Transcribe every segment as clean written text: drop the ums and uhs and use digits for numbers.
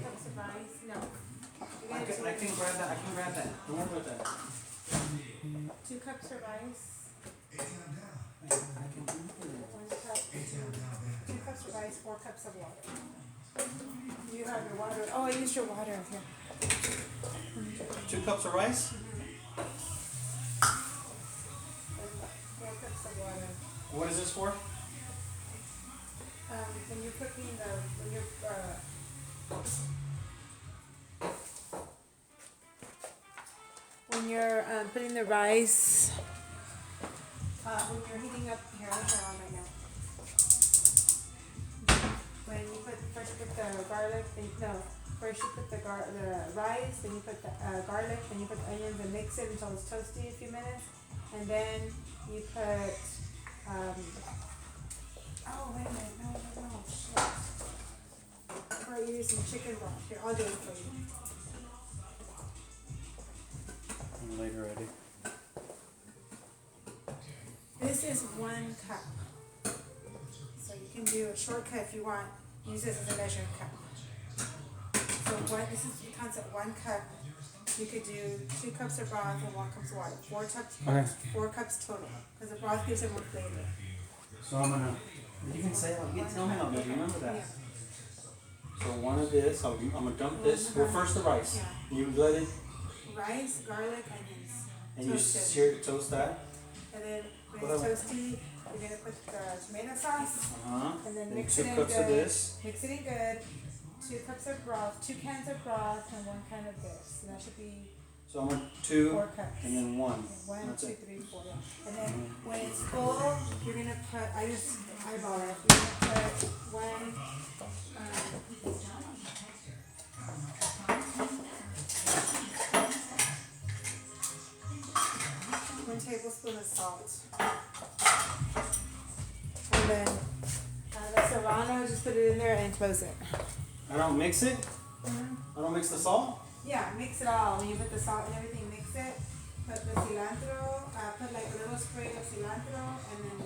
cups of rice. No. I can grab that. I can grab that. Don't worry about that. 2 cups of rice. I can do it. 1 cup. 2 cups of rice. 4 cups of water. You have your water. Oh, I used your water here. 2 cups of rice. 4 cups of water. What is this for? When you're cooking when you're putting the rice, when you're heating up here, I'll turn on right now. When you first put the garlic, first you put the rice, then you put the garlic, then you put the onions and mix it until it's toasty a few minutes, and then you put oh wait a minute, no, shit. We're using chicken broth here. I'll do it for you. I'm later ready. This is 1 cup. So you can do a shortcut if you want. Use this as a measuring cup. So this is the concept. 1 cup. You could do 2 cups of broth and 1 cup of water. 4 cups. Okay. 4 cups total. Because the broth gives it more flavor. So I'm gonna. You can say it. You can tell me how to remember that. Yeah. So one of this. I'm gonna dump this. Well, first the rice. Yeah. You let it. Rice, garlic, onions. And Toasted. you toast that. And then when it's toasty, you're gonna put the tomato sauce. And then mix it in 2 cups good. of this. Mix it in good. 2 cups of broth, 2 cans of broth, and 1 can of this. So that should be So I'm gonna 2 4 cups. and then 1. 1, That's 2, it. 3, 4. Yeah. And then when it's full, you're gonna put. I just eyeball it. You're gonna put 1. 1 tablespoon of salt. And then the serrano, just put it in there and close it. I don't mix it. I don't mix the salt. Yeah, mix it all. When you put the salt and everything, mix it. Put the cilantro, put like a little spray of cilantro, and then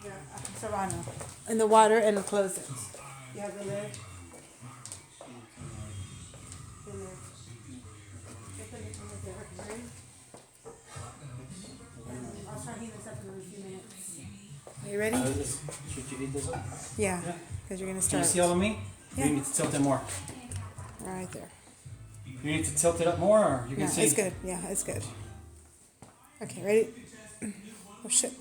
the serrano. In the water and close it. You have the lid. The lid. Open it from the door, ready? I'll try heating this up in a few minutes. Are you ready? Should you heat this up? Yeah, because you're gonna Can start. you see all of me? Yeah. You need to tilt it more. Right there. You need to tilt it up more, or you can Yeah, see. it's good. Yeah, it's good. Okay, ready? Oh shit.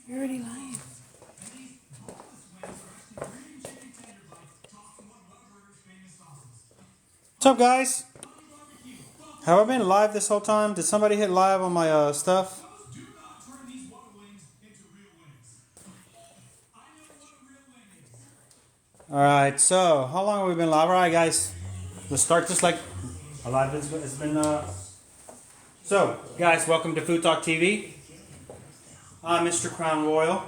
You're already lying. What's up, guys? Have I been live this whole time? Did somebody hit live on my stuff? Alright, so how long have we been live? Alright, guys, let's start this like a live has been. So, guys, welcome to Food Talk TV. I'm Mr. Crown Royal.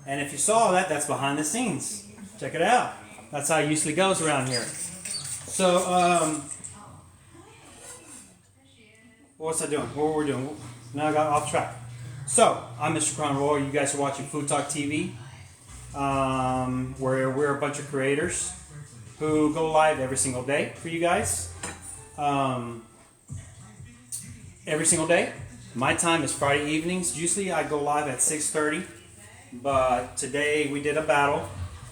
And if you saw that, that's behind the scenes. Check it out. That's how it usually goes around here. So, what's I doing? What were we doing? Now I got off track. So, I'm Mr. Crown Royal. You guys are watching Food Talk TV. Where we're a bunch of creators who go live every single day for you guys. Every single day. My time is Friday evenings. Usually I go live at 6:30, but today we did a battle,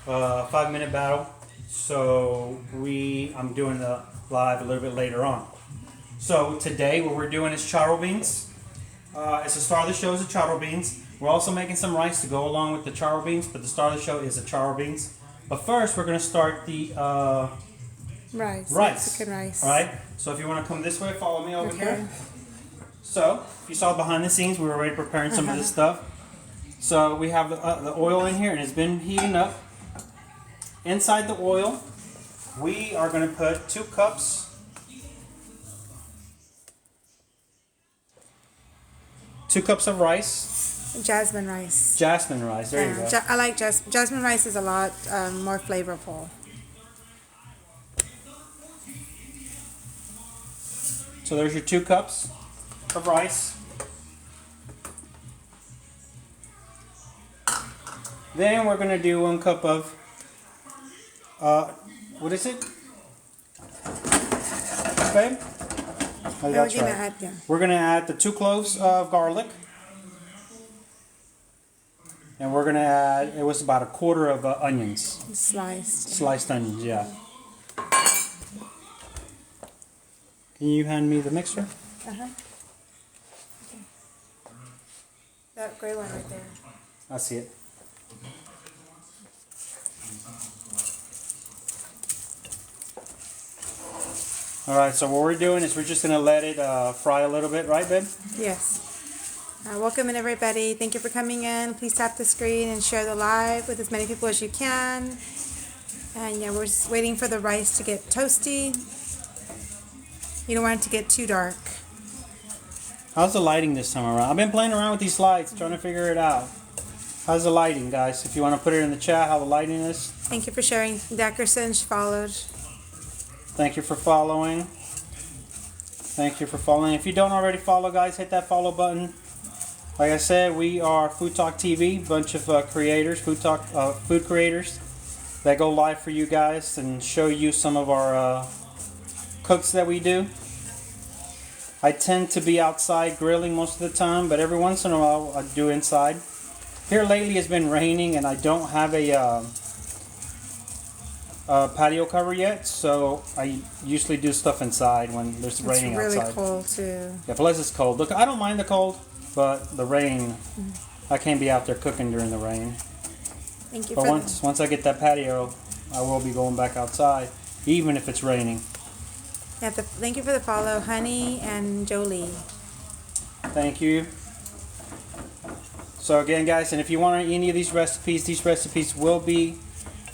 5-minute battle. So I'm doing the live a little bit later on. So today what we're doing is charro beans. It's the star of the show is the charro beans. We're also making some rice to go along with the charro beans, but the star of the show is the charro beans. But first, we're going to start the Rice. Mexican rice. All right. So if you want to come this way, follow me over Okay. here. So if you saw behind the scenes, we were already preparing some of this stuff. So we have the oil in here, and it's been heating up. Inside the oil, we are going to put 2 cups. 2 cups of rice. Jasmine rice. Jasmine rice. There you go. I like jasmine rice is a lot more flavorful. So there's your 2 cups of rice. Then we're gonna do 1 cup of what is it? Okay. Oh, And that's we're gonna right. add, yeah. We're gonna add the 2 cloves of garlic, and we're gonna add. It was about 1/4 of onions, sliced onions. Yeah. Can you hand me the mixer? Uh-huh. Okay. That gray one right there. I see it. All right. So what we're doing is we're just gonna let it fry a little bit, right, babe? Yes. Welcome in, everybody. Thank you for coming in. Please tap the screen and share the live with as many people as you can. And yeah, we're just waiting for the rice to get toasty. You don't want it to get too dark. How's the lighting this time around? I've been playing around with these lights, trying to figure it out. How's the lighting, guys? If you want to put it in the chat, how the lighting is. Thank you for sharing. Dackerson followed. Thank you for following. Thank you for following. If you don't already follow, guys, hit that follow button. Like I said, we are Food Talk TV, bunch of creators, food creators that go live for you guys and show you some of our cooks that we do. I tend to be outside grilling most of the time, but every once in a while I do inside. Here lately it's been raining and I don't have a patio cover yet, so I usually do stuff inside when there's raining It's really outside. cold too. Yeah, plus it's cold. Look, I don't mind the cold, but the rain, I can't be out there cooking during the rain. Thank you But for once I get that patio, I will be going back outside, even if it's raining. thank you for the follow, Honey and Jolie. Thank you. So again, guys, and if you want any of these recipes will be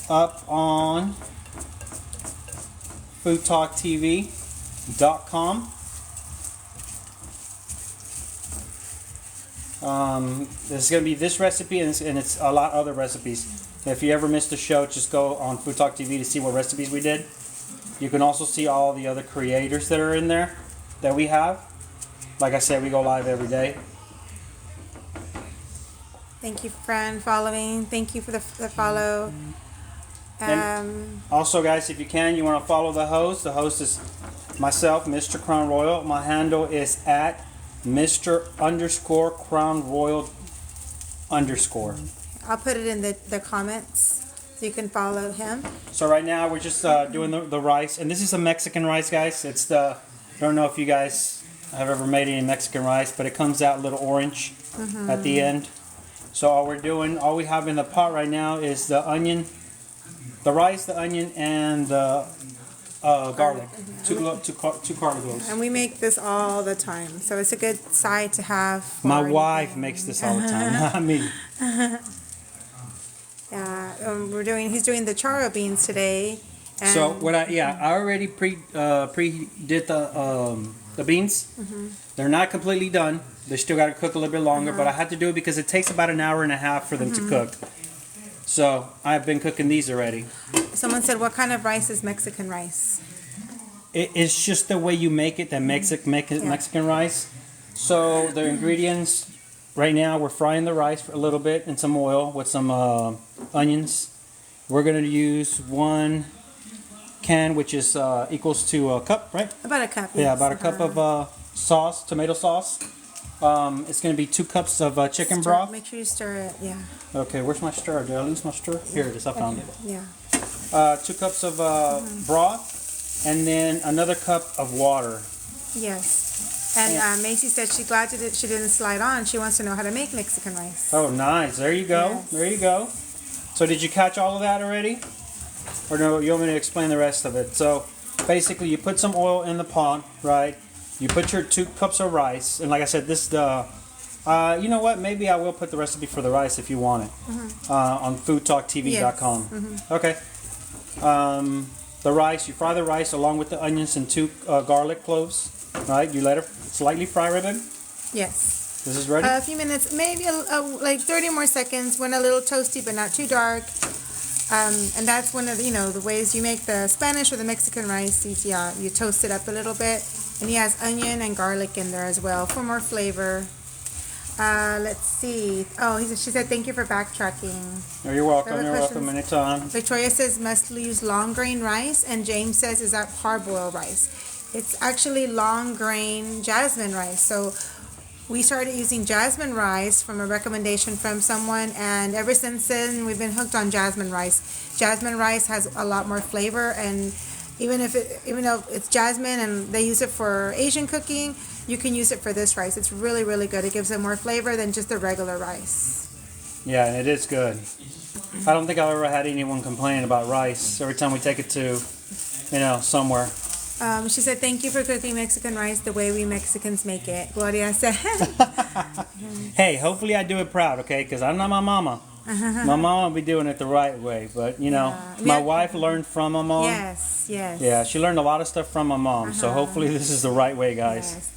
up on foodtalktv.com. There's going to be this recipe and it's a lot of other recipes. If you ever missed a show, just go on Food Talk TV to see what recipes we did. You can also see all the other creators that are in there that we have. Like I said, we go live every day. Thank you, friend, following. Thank you for the follow. And also, guys, if you can, you want to follow the host. The host is myself, Mr. Crown Royal. My handle is at Mr_Crown Royal _. I'll put it in the comments so you can follow him. So right now we're just doing the rice, and this is a Mexican rice, guys. It's I don't know if you guys have ever made any Mexican rice, but it comes out a little orange at the end. So all we have in the pot right now is the onion, the rice, the onion, and the garlic. Two garlic cloves. And we make this all the time, so it's a good side to have. My wife makes this all the time, not me. Yeah, he's doing the charo beans today. And So I already pre did the beans. They're not completely done. They still got to cook a little bit longer, but I had to do it because it takes about an hour and a half for them to cook. So I've been cooking these already. Someone said, "What kind of rice is Mexican rice?" It's just the way you make it that makes it Mexican rice. So the ingredients right now, we're frying the rice for a little bit in some oil with some onions. We're going to use 1 can, which is equals to a cup, right? About a cup. Yeah, yes. about a cup of sauce, tomato sauce. It's going to be 2 cups of chicken Stir- broth. Make sure you stir it. Yeah. Okay, where's my stir? Did I lose my stir? Here it is. I found it. Yeah. 2 cups of broth, and then another cup of water. Yes. And Macy said she's glad she didn't slide on. She wants to know how to make Mexican rice. Oh, nice. There you go. Yes. There you go. So did you catch all of that already? Or no, you want me to explain the rest of it? So basically you put some oil in the pot, right? You put your 2 cups of rice. And like I said, this is the... you know what? Maybe I will put the recipe for the rice if you want it. On foodtalktv.com. Yes. Okay. The rice, you fry the rice along with the onions and 2 garlic cloves. Right? You let it slightly fry, ribbon. Yes. This is ready? A few minutes, maybe like 30 more seconds when a little toasty but not too dark. And that's one of the ways you make the Spanish or the Mexican rice. You toast it up a little bit, and he has onion and garlic in there as well for more flavor. Let's see. Oh, she said thank you for backtracking. Oh, you're welcome. Other You're welcome questions? anytime. Victoria says must use long grain rice, and James says is that parboiled rice? It's actually long grain jasmine rice. So we started using jasmine rice from a recommendation from someone, and ever since then we've been hooked on jasmine rice. Jasmine rice has a lot more flavor, and even though it's jasmine and they use it for Asian cooking, you can use it for this rice. It's really, really good. It gives it more flavor than just the regular rice. Yeah, and it is good. I don't think I've ever had anyone complaining about rice every time we take it to, somewhere. She said, thank you for cooking Mexican rice the way we Mexicans make it. Gloria said. Hey, hopefully I do it proud, okay? Because I'm not my mama. My mama will be doing it the right way. But, my wife learned from my mom. Yes. Yeah, she learned a lot of stuff from my mom. So hopefully this is the right way, guys. Yes.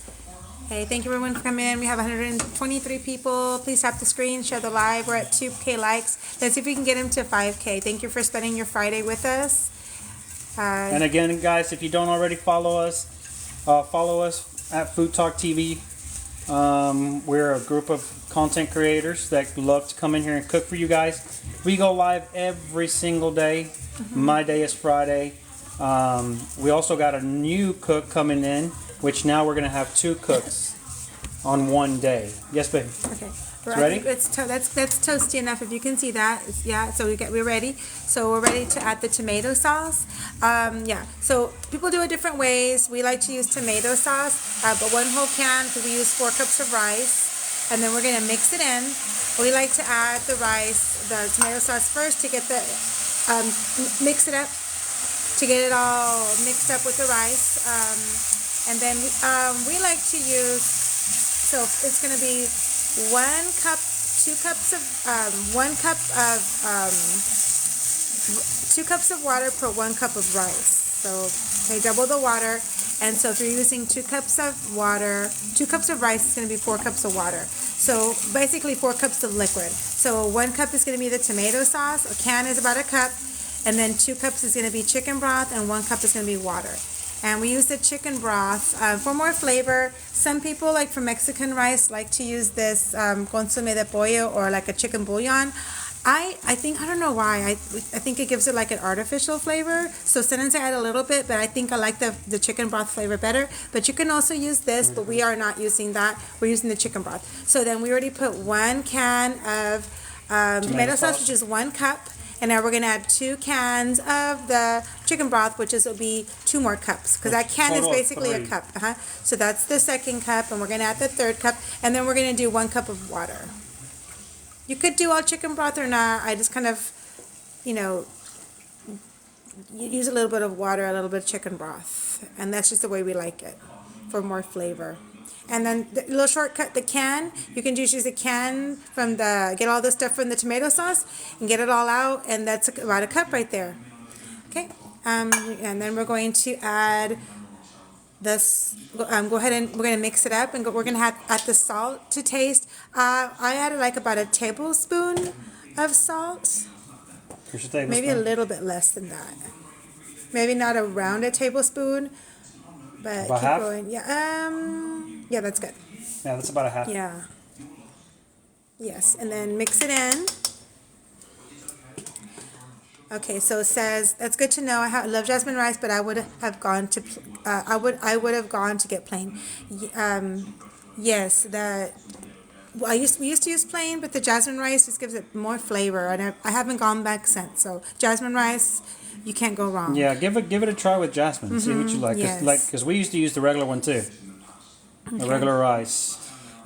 Hey, thank you everyone for coming in. We have 123 people. Please tap the screen, share the live. We're at 2K likes. Let's see if we can get them to 5K. Thank you for spending your Friday with us. And again, guys, if you don't already follow us at Food Talk TV. We're a group of content creators that love to come in here and cook for you guys. We go live every single day. My day is Friday. We also got a new cook coming in, which now we're going to have 2 cooks on one day. Yes, babe. Okay. Ready? That's toasty enough. If you can see that, yeah. So we're ready. So we're ready to add the tomato sauce. So people do it different ways. We like to use tomato sauce, but 1 whole can because we use 4 cups of rice, and then we're gonna mix it in. We like to add the tomato sauce first to get the mix it up to get it all mixed up with the rice, and then we like to use. So it's gonna be 1 cup, 2 cups of 2 cups of water per 1 cup of rice. So double the water. And so if you're using 2 cups of water, 2 cups of rice, it's going to be 4 cups of water. So basically 4 cups of liquid. So 1 cup is going to be the tomato sauce. A can is about 1 cup, and then 2 cups is going to be chicken broth, and 1 cup is going to be water. And we use the chicken broth for more flavor. Some people, like for Mexican rice, like to use this consomme de pollo or like a chicken bouillon. I don't know why. I think it gives it like an artificial flavor. So sometimes I add a little bit, but I think I like the chicken broth flavor better. But you can also use this, but we are not using that. We're using the chicken broth. So then we already put 1 can of tomato sauce, which is 1 cup. And now we're going to add 2 cans of the chicken broth, which will be 2 more cups. Because that can is basically a cup. So that's the 2nd cup, and we're going to add the 3rd cup. And then we're going to do 1 cup of water. You could do all chicken broth or not. I just kind of, use a little bit of water, a little bit of chicken broth. And that's just the way we like it for more flavor. And then the little shortcut, the can, you can just use the can get all the stuff from the tomato sauce and get it all out. And that's about 1 cup right there. Okay. And then we're going to add this. Go ahead and we're going to mix it up, and we're going to add the salt to taste. I added like about 1 tablespoon of salt. Maybe a little bit less than that. Maybe not around 1 tablespoon, but about keep half? going. Yeah, that's good. Yeah, that's about 1/2. Yeah. Yes, and then mix it in. Okay, so it says that's good to know. I love jasmine rice, but I would have gone to get plain. Yes, we used to use plain, but the jasmine rice just gives it more flavor, and I haven't gone back since. So jasmine rice, you can't go wrong. Yeah, give it a try with jasmine. See what you like. Yes. Because we used to use the regular one too. The regular rice.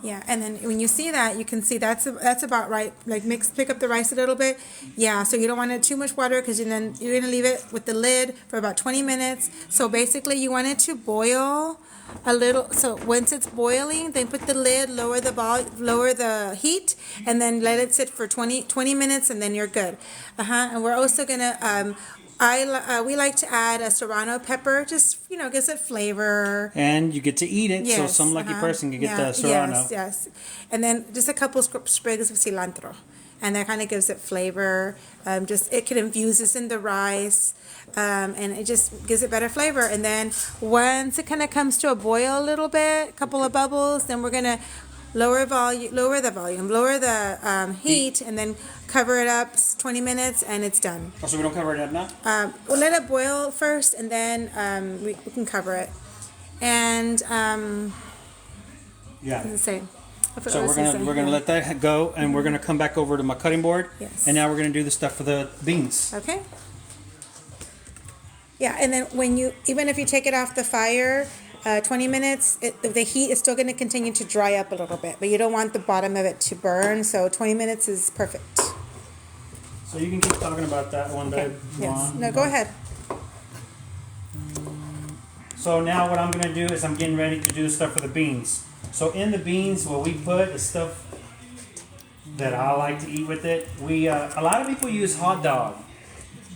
Yeah, and then when you see that, you can see that's about right. Like pick up the rice a little bit. Yeah, so you don't want it too much water because then you're gonna leave it with the lid for about 20 minutes. So basically, you want it to boil a little. So once it's boiling, then put the lid, lower the heat, and then let it sit for 20 minutes, and then you're good. And we're also gonna we like to add a serrano pepper, just gives it flavor. And you get to eat it, so Yes, some lucky person can get the serrano. Yes. And then just a couple sprigs of cilantro, and that kind of gives it flavor. It can infuse this in the rice, and it just gives it better flavor. And then once it kind of comes to a boil a little bit, a couple of bubbles, then we're gonna lower the heat, and then cover it up 20 minutes, and it's done. Oh, so we don't cover it up now? We'll let it boil first, and then we can cover it. And Yeah. what does it say? So we're gonna let that go, and we're gonna come back over to my cutting board. Yes. And now we're gonna do the stuff for the beans. Okay. Yeah, and then even if you take it off the fire, 20 minutes, the heat is still going to continue to dry up a little bit, but you don't want the bottom of it to burn. So 20 minutes is perfect. So you can keep talking about that one, babe. Yes. No, go ahead. So now what I'm gonna do is I'm getting ready to do the stuff for the beans. So in the beans, what we put is stuff that I like to eat with it. We a lot of people use hot dog.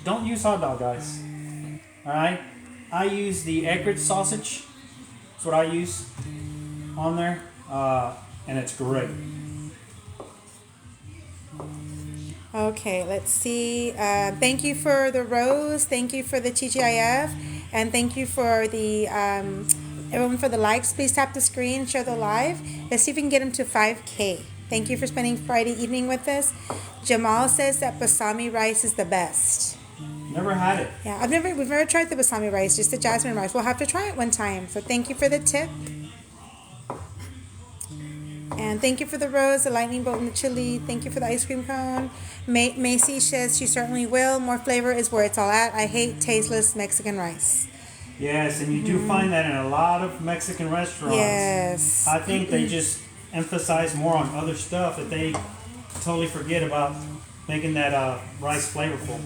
Don't use hot dog, guys. All right. I use the Eckrich sausage. That's what I use on there, and it's great. Okay, let's see. Thank you for the rose. Thank you for the TGIF. And thank you for the everyone for the likes. Please tap the screen, share the live. Let's see if we can get them to 5K. Thank you for spending Friday evening with us. Jamal says that basmati rice is the best. Never had it. Yeah, we've never tried the basmati rice, just the jasmine rice. We'll have to try it one time. So thank you for the tip. And thank you for the rose, the lightning bolt, and the chili. Thank you for the ice cream cone. Macy says she certainly will. More flavor is where it's all at. I hate tasteless Mexican rice. Yes, and you do find that in a lot of Mexican restaurants. Yes. I think they just emphasize more on other stuff that they totally forget about making that rice flavorful.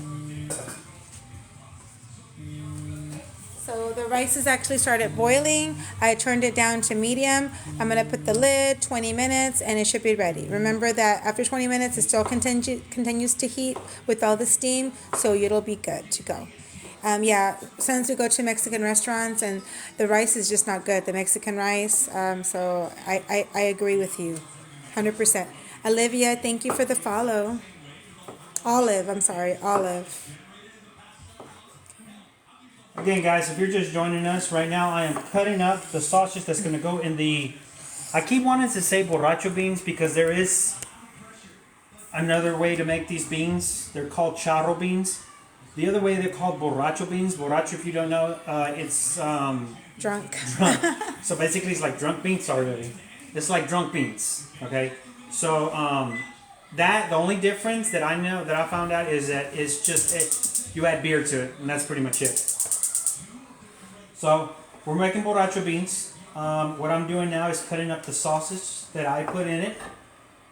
So the rice has actually started boiling. I turned it down to medium. I'm going to put the lid 20 minutes and it should be ready. Remember that after 20 minutes it still continues to heat with all the steam, so it'll be good to go. Yeah, sometimes we go to Mexican restaurants and the rice is just not good, the Mexican rice. So I agree with you 100%. Olivia, thank you for the follow. Olive. Again, guys, if you're just joining us right now, I am cutting up the sausage that's going to go in the... I keep wanting to say borracho beans because there is another way to make these beans. They're called charro beans. The other way they're called borracho beans. Borracho, if you don't know, it's... Drunk. So basically it's like drunk beans already. It's like drunk beans, okay? So the only difference that I know, that I found out is that it's just, you add beer to it, and that's pretty much it. So we're making borracho beans. What I'm doing now is cutting up the sausage that I put in it,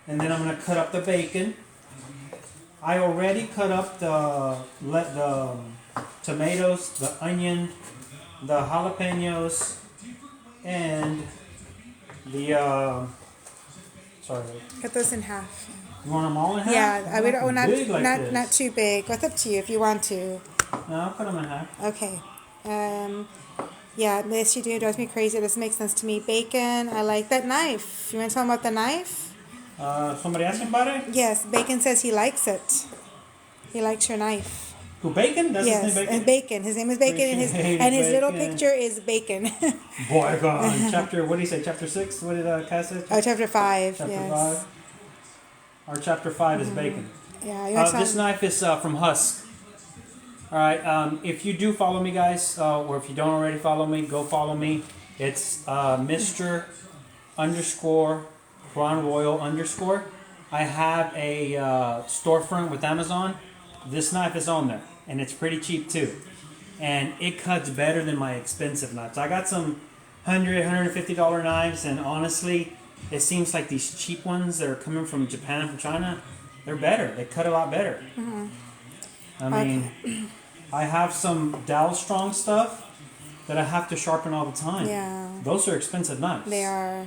and then I'm going to cut up the bacon. I already cut up the tomatoes, the onion, the jalapenos, and the sorry. Cut those in half. You want them all in half? Yeah, we don't Big like not this. not too big. It's up to you if you want to. No, I'll cut them in half. Okay. Yeah, yes you do. It drives me crazy. It doesn't make sense to me. Bacon. I like that knife. You want to tell him about the knife? Somebody asking about it? Yes, Bacon says he likes it. He likes your knife. Who, Bacon? That's Yes, his name, Bacon? and Bacon. His name is Bacon, and his little Bacon. picture is Bacon. Boy, gone. Chapter, what did he say? Chapter 6? What did Cass say? Oh, chapter 5. Chapter Yes. 5? Our chapter 5 is Bacon. Yeah. You want to This knife is from Husk. Alright, if you do follow me, guys, or if you don't already follow me, go follow me. It's Mr. _ Crown Royal _ I have a storefront with Amazon. This knife is on there, and it's pretty cheap too. And it cuts better than my expensive knives. I got some $100, $150 knives, and honestly, it seems like these cheap ones that are coming from Japan, from China, they're better. They cut a lot better. Mm-hmm. I mean, I have some Dow Strong stuff that I have to sharpen all the time. Yeah. Those are expensive knives. They are.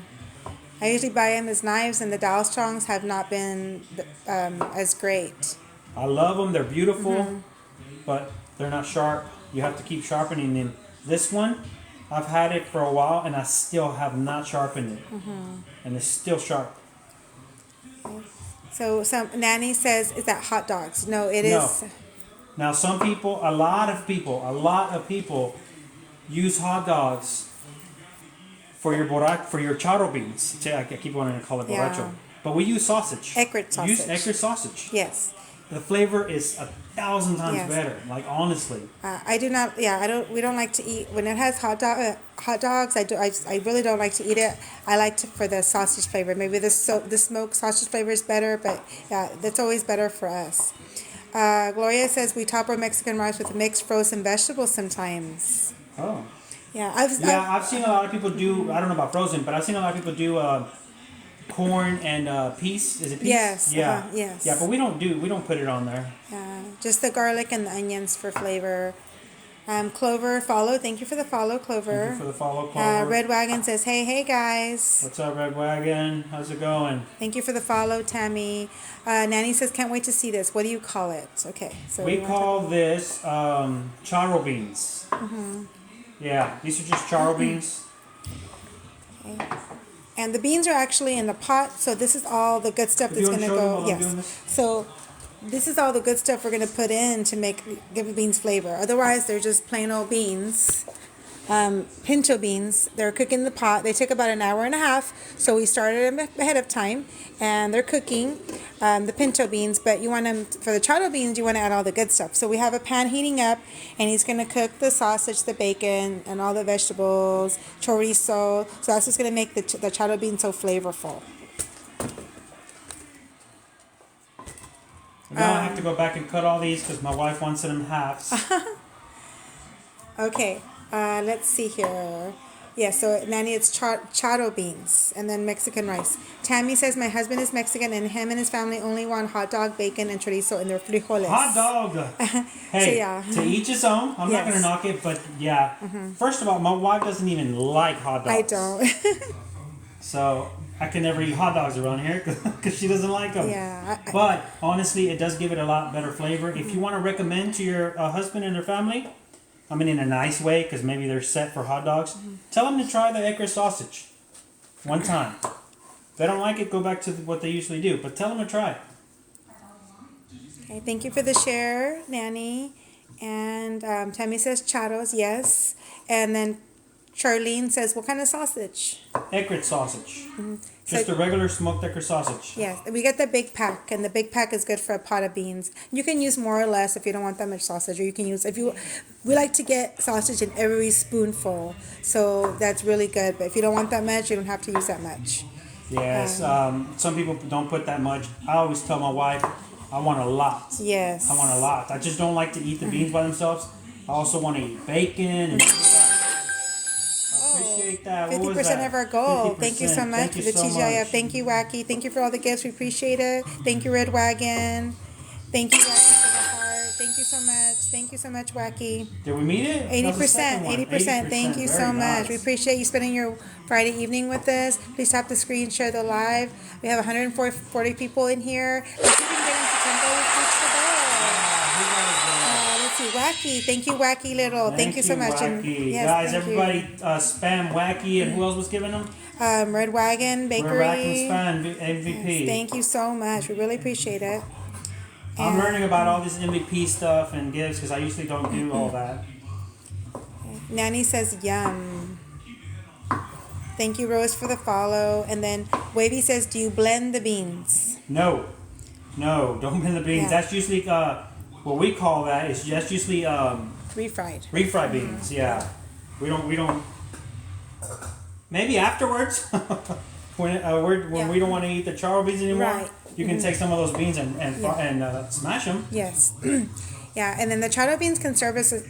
I usually buy them as knives, and the Dow Strongs have not been as great. I love them. They're beautiful, Mm-hmm. but they're not sharp. You have to keep sharpening them. This one, I've had it for a while, and I still have not sharpened it. Mm-hmm. And it's still sharp. So Nanny says, is that hot dogs? No, it No. is. Now, a lot of people use hot dogs for your charro beans. I keep wanting to call it borracho, Yeah. but we use sausage. Ecrit sausage. Use Ecrit sausage. Yes. The flavor is 1,000 times Yes. better. Like honestly. I do not. Yeah, I don't. We don't like to eat when it has hot dogs. I really don't like to eat it. I like to for the sausage flavor. Maybe the smoked sausage flavor is better, but yeah, that's always better for us. Gloria says we top our Mexican rice with mixed frozen vegetables sometimes. Oh. Yeah, I've seen a lot of people do. I don't know about frozen, but I've seen a lot of people do corn and peas. Is it peas? Yes. Yeah. Yes. Yeah, but we don't put it on there. Just the garlic and the onions for flavor. Clover follow. Thank you for the follow, Clover. Thank you for the follow, Clover. Red Wagon says, hey guys. What's up, Red Wagon? How's it going? Thank you for the follow, Tammy. Nanny says, can't wait to see this. What do you call it? Okay. So We call this charro beans. Mm-hmm. Yeah, these are just charro beans. Okay. And the beans are actually in the pot, so this is all the good stuff If that's you going wanna to show them go. while I'm doing Yes. this? So this is all the good stuff we're going to put in to give the beans flavor. Otherwise, they're just plain old beans. Pinto beans. They're cooking in the pot. They take about an hour and a half, so we started them ahead of time, and they're cooking the pinto beans. But you want them for the charro beans. You want to add all the good stuff. So we have a pan heating up, and he's going to cook the sausage, the bacon, and all the vegetables, chorizo. So that's what's going to make the charro beans so flavorful. Now I have to go back and cut all these because my wife wants it in halves. Okay, let's see here. Yeah, so Nanny, it's charro beans and then Mexican rice. Tammy says my husband is Mexican and him and his family only want hot dog, bacon, and chorizo in their frijoles. Hot dog. Hey, yeah. to each his own. I'm not Yes. gonna knock it, but yeah. First of all, my wife doesn't even like hot dogs. I don't. So I can never eat hot dogs around here because she doesn't like them. Yeah. But honestly, it does give it a lot better flavor. If you want to recommend to your husband and their family, I mean in a nice way, because maybe they're set for hot dogs, tell them to try the Ecrit sausage one time. If they don't like it, go back to what they usually do. But tell them to try it. Okay, thank you for the share, Nanny. And Tammy says charros, yes. And then Charlene says, what kind of sausage? Ecrit sausage. Just So- a regular smoked Ecrit sausage. Yes, we get the big pack, and the big pack is good for a pot of beans. You can use more or less if you don't want that much sausage, or you can use we like to get sausage in every spoonful, so that's really good. But if you don't want that much, you don't have to use that much. Yes, some people don't put that much. I always tell my wife, I want a lot. Yes. I want a lot. I just don't like to eat the beans by themselves. I also want to eat bacon and I appreciate that. What was 50% that? of our goal. 50%. Thank you so much Thank for you the so TGIF. much. Thank you, Wacky. Thank you for all the gifts. We appreciate it. Thank you, Red Wagon. Thank you, Wacky, for the heart. Thank you so much. Thank you so much, Wacky. Did we meet it? That was the 80%. second one. 80%. Thank you so Very much. nice. We appreciate you spending your Friday evening with us. Please tap the screen, share the live. We have 140 people in here. Let's see if we can get into 10 goals. Reach the goal. Let's see. Wacky. Thank you, Wacky Little. Thank you so much. And- Wacky. yes, Guys, thank you. everybody spam Wacky, and who else was giving them? Red Wagon Bakery. We're Wacky spam MVP. Thank you so much. We really appreciate it. I'm And- learning about all this MVP stuff and gifts because I usually don't do all that. Nanny says yum. Thank you, Rose, for the follow. And then Wavy says, do you blend the beans? No, don't blend the beans. Yeah. That's usually what we call that is just usually Refried. refried beans. Yeah, we don't. Maybe afterwards, when Yeah. we don't want to eat the charro beans anymore, Right. you can take some of those beans and smash them. Yes. Yeah, and then the charro beans can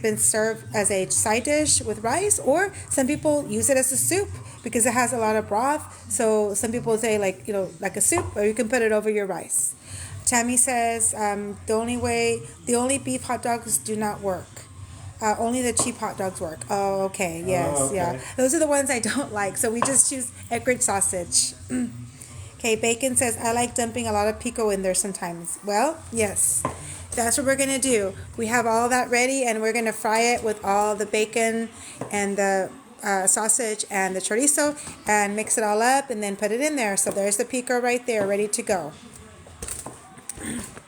been served as a side dish with rice, or some people use it as a soup because it has a lot of broth. So some people say like a soup, or you can put it over your rice. Tammy says the only beef hot dogs do not work. Only the cheap hot dogs work. Oh, okay. Yes, okay. yeah. Those are the ones I don't like. So we just choose Ecrit sausage. Okay, Bacon says, I like dumping a lot of pico in there sometimes. Well, yes. That's what we're going to do. We have all that ready, and we're going to fry it with all the bacon and the sausage and the chorizo and mix it all up and then put it in there. So there's the pico right there, ready to go.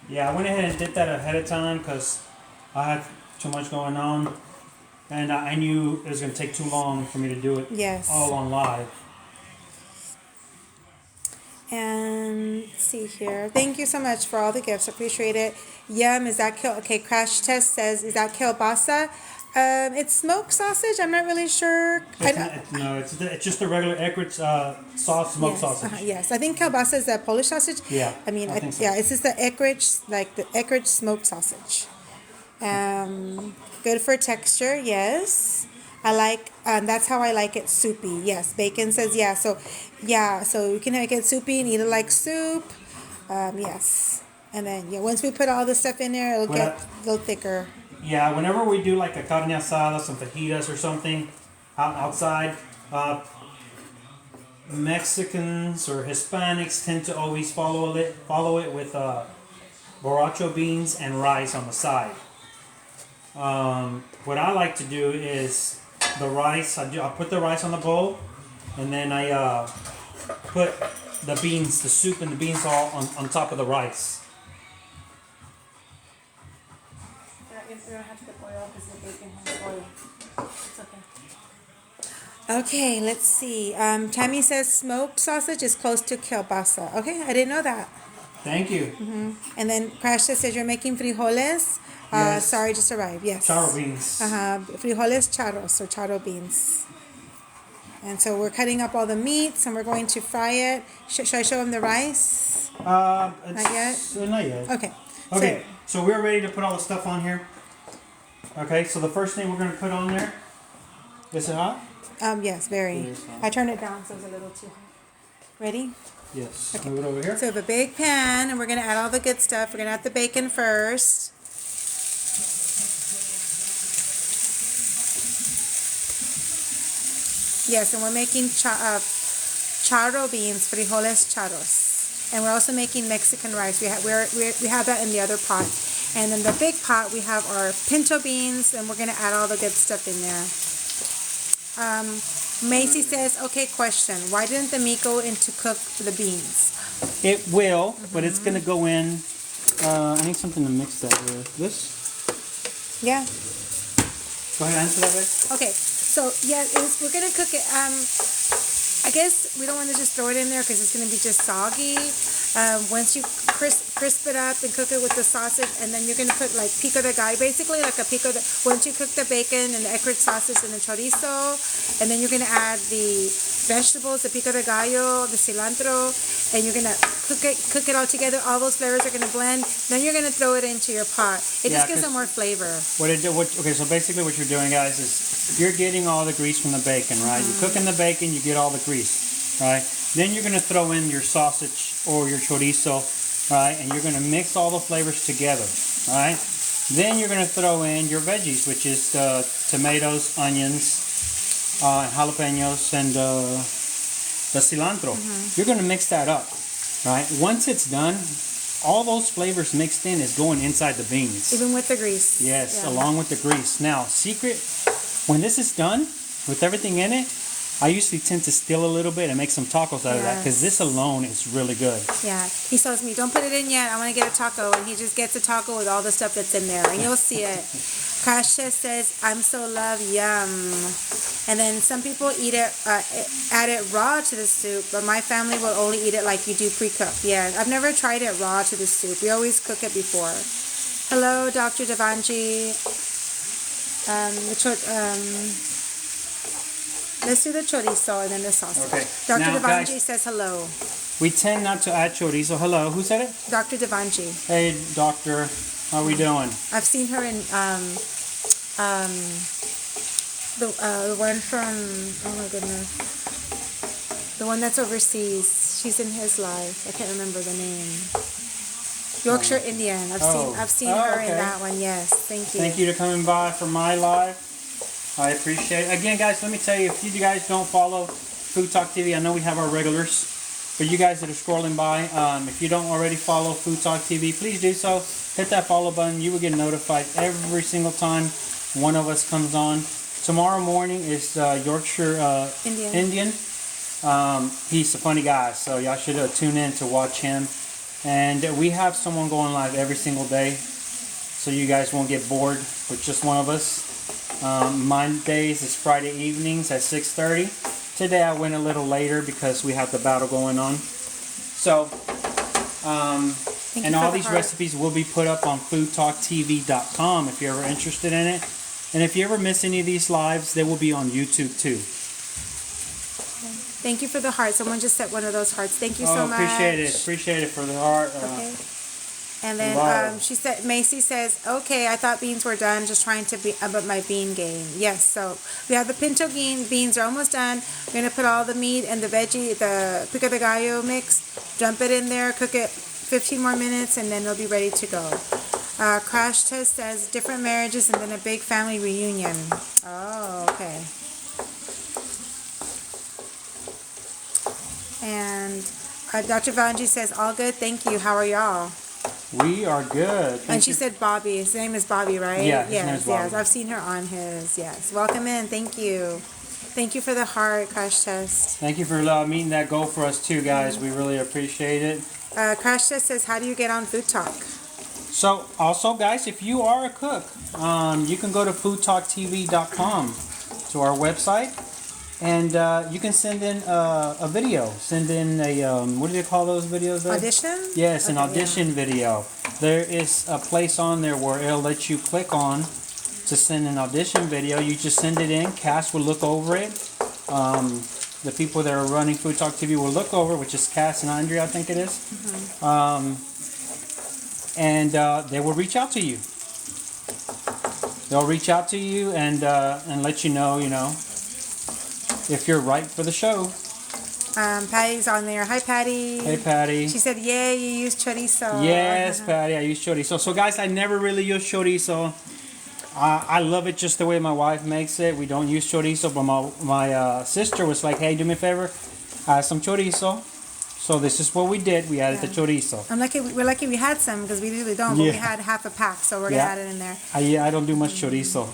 Yeah, I went ahead and did that ahead of time because I had too much going on. And I knew it was going to take too long for me to do it Yes. all on live. And let's see here. Thank you so much for all the gifts. Appreciate it. Yum, is that okay, Crash Test says, is that kielbasa? It's smoked sausage. I'm not really sure. It's just the regular Eckrich sauce, smoked Yes, sausage. yes, I think kielbasa is the Polish sausage. Yeah, I mean, I think so. yeah, it's just the Eckrich, like the Eckrich smoked sausage. Good for texture, yes. I like, that's how I like it, soupy. Yes, Bacon says yeah. So you can make it soupy and eat it like soup. Yes, and then once we put all the stuff in there, it'll get a little thicker. Yeah, whenever we do like a carne asada, some fajitas or something outside, Mexicans or Hispanics tend to always follow it with borracho beans and rice on the side. What I like to do is the rice. I put the rice on the bowl, and then I put the beans, the soup and the beans all on top of the rice. You don't have to put oil because the bacon has oil. It's okay. Okay, let's see. Tammy says smoked sausage is close to kielbasa. Okay, I didn't know that. Thank you. And then Crash says you're making frijoles. Yes. Sorry, just arrived. Yes. Charro beans. Frijoles charros or charro beans. And so we're cutting up all the meats and we're going to fry it. Should I show them the rice? Not yet? Not yet. Okay. Okay, so we're ready to put all the stuff on here. Okay, so the first thing we're going to put on there, is it hot? Yes, very. It is hot. I turned it down so it's a little too hot. Ready? Yes. Okay. Move it over here. So we have a big pan and we're going to add all the good stuff. We're going to add the bacon first. Yes, and we're making charro beans, frijoles charros. And we're also making Mexican rice. We have that in the other pot. And in the big pot, we have our pinto beans, and we're going to add all the good stuff in there. Macy says, okay, question. Why didn't the meat go in to cook the beans? It will, but it's going to go in. I need something to mix that with. This? Yeah. Go ahead, answer that, babe. Okay, so yeah, we're going to cook it. I guess we don't want to just throw it in there because it's going to be just soggy. Once you crisp it up and cook it with the sausage, and then you're going to put like pico de gallo, basically like a once you cook the bacon and the Eckrich sausage and the chorizo, and then you're going to add the vegetables, the pico de gallo, the cilantro, and you're going to cook it all together. All those flavors are going to blend. Then you're going to throw it into your pot. It just gives it more flavor. Okay, so basically what you're doing, guys, is you're getting all the grease from the bacon, right? You're cooking the bacon, you get all the grease, right? Then you're going to throw in your sausage or your chorizo, right? And you're going to mix all the flavors together, right? Then you're going to throw in your veggies, which is the tomatoes, onions, jalapenos, and the cilantro. You're going to mix that up, right? Once it's done, all those flavors mixed in is going inside the beans. Even with the grease. Yes, along with the grease. Now, secret, when this is done, with everything in it, I usually tend to steal a little bit and make some tacos out of that because this alone is really good. Yeah, he tells me, don't put it in yet, I want to get a taco, and he just gets a taco with all the stuff that's in there, and you'll see it. Crash Test says, I'm so love, yum. And then some people eat it, add it raw to the soup, but my family will only eat it like you do pre-cooked. Yeah, I've never tried it raw to the soup. We always cook it before. Hello, Dr. Devanji. Let's do the chorizo and then the sausage. Okay. Dr. Now, Devanji guys, says hello. we tend not to add chorizo. Hello, who said it? Dr. Devanji. Hey, doctor, how we doing? I've seen her in the one from, oh my goodness, the one that's overseas. She's in his life. I can't remember the name. Yorkshire Indian. I've seen her in that one. Yes, thank you. Thank you for coming by for my live. I appreciate it. Again, guys, let me tell you, if you guys don't follow Food Talk TV, I know we have our regulars, but you guys that are scrolling by, if you don't already follow Food Talk TV, please do so. Hit that follow button. You will get notified every single time one of us comes on. Tomorrow morning is Yorkshire Indian. He's a funny guy, so y'all should tune in to watch him. And we have someone going live every single day, so you guys won't get bored with just one of us. Mondays is Friday evenings at 6:30. Today I went a little later because we have the battle going on. So, and all these recipes will be put up on foodtalktv.com if you're ever interested in it. And if you ever miss any of these lives, they will be on YouTube too. Thank you for the heart. Someone just set one of those hearts. Thank you so much. Appreciate it for the heart. Okay. And then she said, Macy says, okay, I thought beans were done, just trying to be about my bean game. Yes, so we have the pinto beans are almost done. We're going to put all the meat and the veggie, the pico de gallo mix, dump it in there, cook it 15 more minutes, and then it'll be ready to go. Crash Test says, different marriages and then a big family reunion. Oh, okay. And Dr. Valenji says, all good, thank you. How are y'all? We are good. And she said Bobby. His name is Bobby, right? Yeah, his name is Bobby. Yes. I've seen her on his. Yes. Welcome in. Thank you. Thank you for the heart, Crash Test. Thank you for meeting that goal for us too, guys. We really appreciate it. Crash Test says, how do you get on Food Talk? So, also, guys, if you are a cook, you can go to foodtalktv.com to our website. And you can send in a video. Send in a, what do they call those videos there? Audition? Yes, an audition video. There is a place on there where it'll let you click on to send an audition video. You just send it in. Cass will look over it. The people that are running Food Talk TV will look over, which is Cass and Andrea, I think it is. Mm-hmm. And they will reach out to you. They'll reach out to you and let you know, if you're right for the show. Patty's on there. Hi, Patty. Hey, Patty. She said, yay, you use chorizo. Yes, Patty, I use chorizo. So, guys, I never really use chorizo. I love it just the way my wife makes it. We don't use chorizo, but my sister was like, hey, do me a favor, add some chorizo. So this is what we did. We added the chorizo. We're lucky we had some because we usually don't, but we had half a pack, so we're going to add it in there. I don't do much chorizo.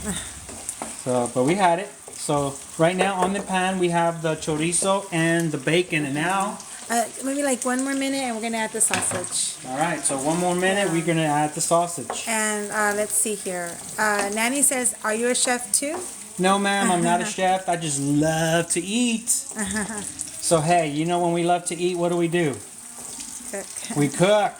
So, but we had it. So right now on the pan we have the chorizo and the bacon, and now maybe like one more minute and we're gonna add the sausage. All right, so one more minute, we're gonna add the sausage. And let's see here. Nanny says, "Are you a chef too?" No, ma'am, I'm not a chef. I just love to eat. So hey, when we love to eat, what do? Cook. We cook.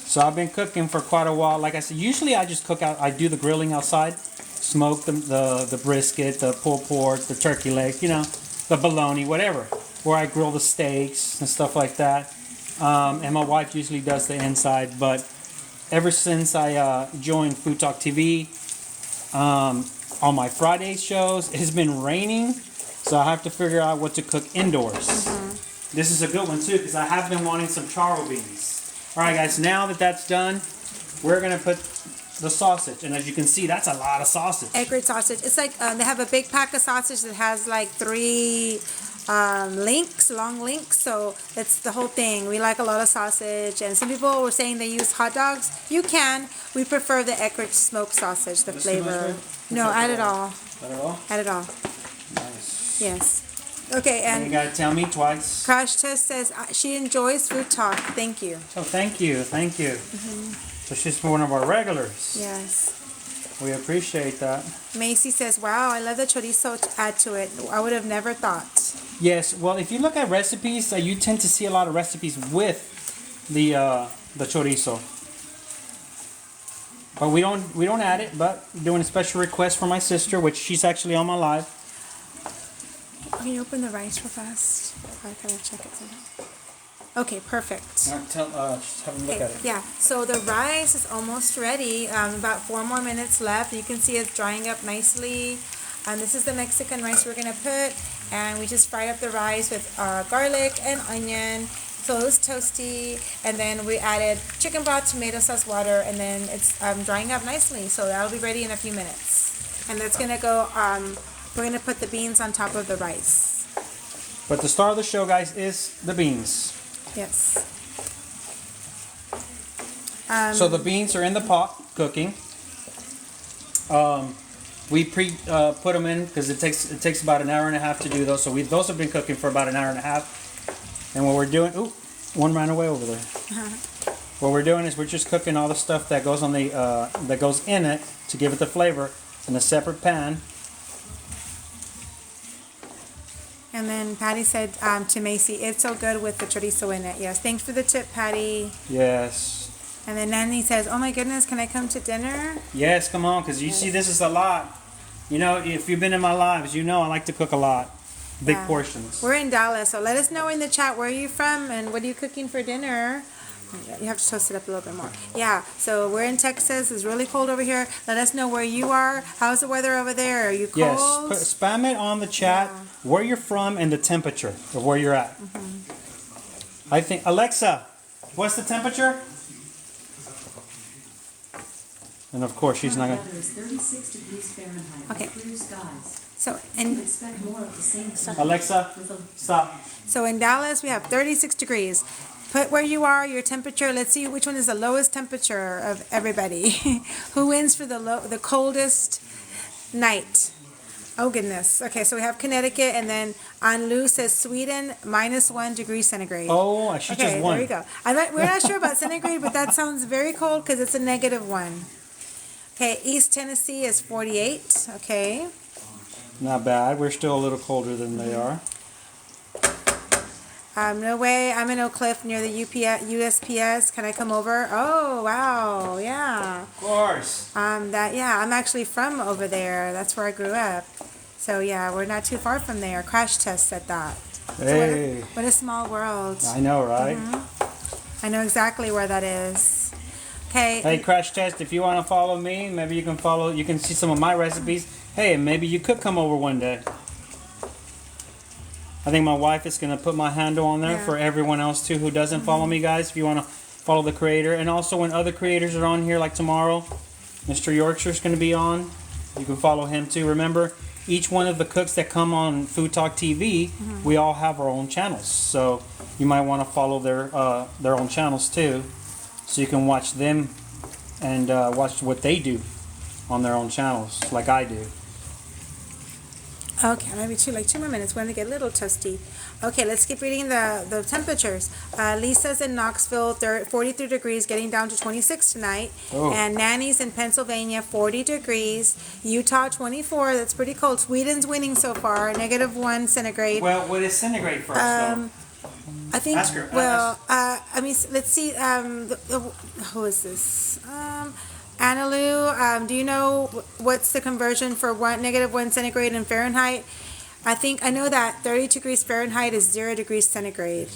So I've been cooking for quite a while. Like I said, usually I just cook out. I do the grilling outside. Smoke the brisket, the pulled pork, the turkey leg, the bologna, whatever. Or I grill the steaks and stuff like that. And my wife usually does the inside. But ever since I joined Food Talk TV, on my Friday shows, it has been raining. So I have to figure out what to cook indoors. Mm-hmm. This is a good one too, because I have been wanting some charro beans. All right, guys, now that that's done, we're going to put the sausage, and as you can see, that's a lot of sausage. Egg sausage. It's like they have a big pack of sausage that has like 3 long links, so it's the whole thing. We like a lot of sausage, and some people were saying they use hot dogs. You can. We prefer the Eckrich smoked sausage, the flavor. No, add it all. Add it all? Add it all. Nice. Yes. Okay, and you gotta tell me twice. Crash Test says she enjoys Food Talk. Thank you. Oh, thank you. Mm-hmm. So she's one of our regulars. Yes. We appreciate that. Macy says, wow, I love the chorizo to add to it. I would have never thought. Yes, well, if you look at recipes, you tend to see a lot of recipes with the chorizo. But we don't add it, but doing a special request for my sister, which she's actually on my live. Can you open the rice real fast? I gotta check it. Okay, perfect. Just have a look at it. Yeah, so the rice is almost ready. About 4 more minutes left. You can see it's drying up nicely. And this is the Mexican rice we're gonna put. And we just fried up the rice with garlic and onion. So it was toasty. And then we added chicken broth, tomato sauce, water, and then it's drying up nicely. So that'll be ready in a few minutes. And that's gonna go. We're gonna put the beans on top of the rice. But the star of the show, guys, is the beans. Yes. So the beans are in the pot cooking. We put them in because it takes about an hour and a half to do those. So those have been cooking for about an hour and a half. And what we're doing, one ran away over there. What we're doing is we're just cooking all the stuff that goes on that goes in it to give it the flavor. in a separate pan. And then Patty said to Macy, it's so good with the chorizo in it. Yes, thanks for the tip, Patty. Yes. And then Nanny says, oh my goodness, can I come to dinner? Yes, come on, because you see this is a lot. You know, if you've been in my lives, you know I like to cook a lot. Big Yeah. portions. We're in Dallas, so let us know in the chat where are you from and what are you cooking for dinner. You have to toast it up a little bit more. Yeah, so we're in Texas. It's really cold over here. Let us know where you are. How's the weather over there? Are you Yes, cold? spam it on the chat where you're from and the temperature of where you're at. I think, Alexa, what's the temperature? And of course, she's not The going to. weather is 36 degrees Fahrenheit Okay. with clear skies. So You in expect more of the same stuff Alexa, with a stop. Dallas we have 36 degrees. Put where you are, your temperature. Let's see which one is the lowest temperature of everybody. Who wins for the coldest night? Oh goodness. Okay, so we have Connecticut, and then Anlu says Sweden -1 degree centigrade. Oh, she Okay, just won. there you go. We're not sure about centigrade, but that sounds very cold because it's a -1. Okay, East Tennessee is 48. Okay. Not bad. We're still a little colder than they are. No way. I'm in Oak Cliff near the USPS. Can I come over? Oh, wow. Yeah. Of course. I'm actually from over there. That's where I grew up. So yeah, we're not too far from there. Crash Test said that. Hey. So what a small world. I know, right? I know exactly where that is. Okay. Hey, Crash Test, if you want to follow me, maybe you can see some of my recipes. Hey, maybe you could come over one day. I think my wife is going to put my handle on there Yeah. for everyone else too who doesn't follow me, guys. If you want to follow the creator, and also when other creators are on here, like tomorrow, Mr. Yorkshire's going to be on. You can follow him too. Remember, each one of the cooks that come on Food Talk TV, we all have our own channels. So you might want to follow their own channels too, so you can watch them and watch what they do on their own channels, like I do. Okay, maybe 2 more minutes. We're going to get a little toasty. Okay, let's keep reading the temperatures. Lisa's in Knoxville, 43 degrees, getting down to 26 tonight. Oh. And Nanny's in Pennsylvania, 40 degrees. Utah, 24. That's pretty cold. Sweden's winning so far, -1 centigrade. Well, what is centigrade first, though? I think. Ask her. Well, I mean, let's see. Who is this? Annalou, do you know what's the conversion for -1 centigrade in Fahrenheit? I know that 30 degrees Fahrenheit is 0 degrees centigrade.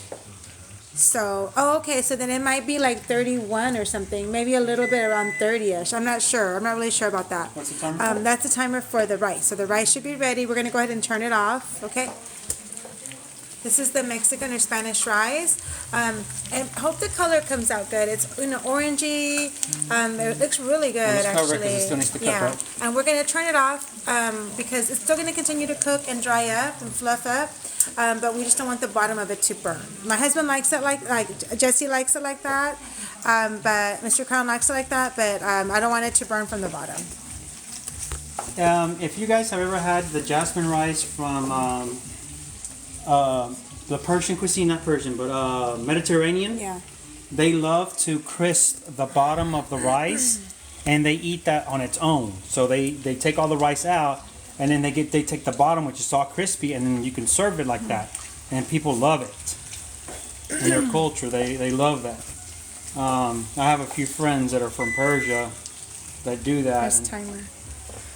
So, okay, so then it might be like 31 or something, maybe a little bit around 30ish. I'm not sure. I'm not really sure about that. What's the timer for? That's the timer for the rice. So the rice should be ready. We're gonna go ahead and turn it off. Okay. This is the Mexican or Spanish rice. And hope the color comes out good. It's orangey. It looks really good Let's cover it 'cause actually. it still needs to cook, Yeah. right? And we're gonna turn it off because it's still gonna continue to cook and dry up and fluff up. But we just don't want the bottom of it to burn. My husband likes it like Jesse likes it like that. But Mr. Crown likes it like that. But I don't want it to burn from the bottom. If you guys have ever had the jasmine rice from the Persian cuisine, not Persian, but Mediterranean, Yeah. they love to crisp the bottom of the rice, and they eat that on its own. So they take all the rice out, and then they take the bottom, which is all crispy, and then you can serve it like that, and people love it. In their culture, they love that. I have a few friends that are from Persia that do that. First And timer.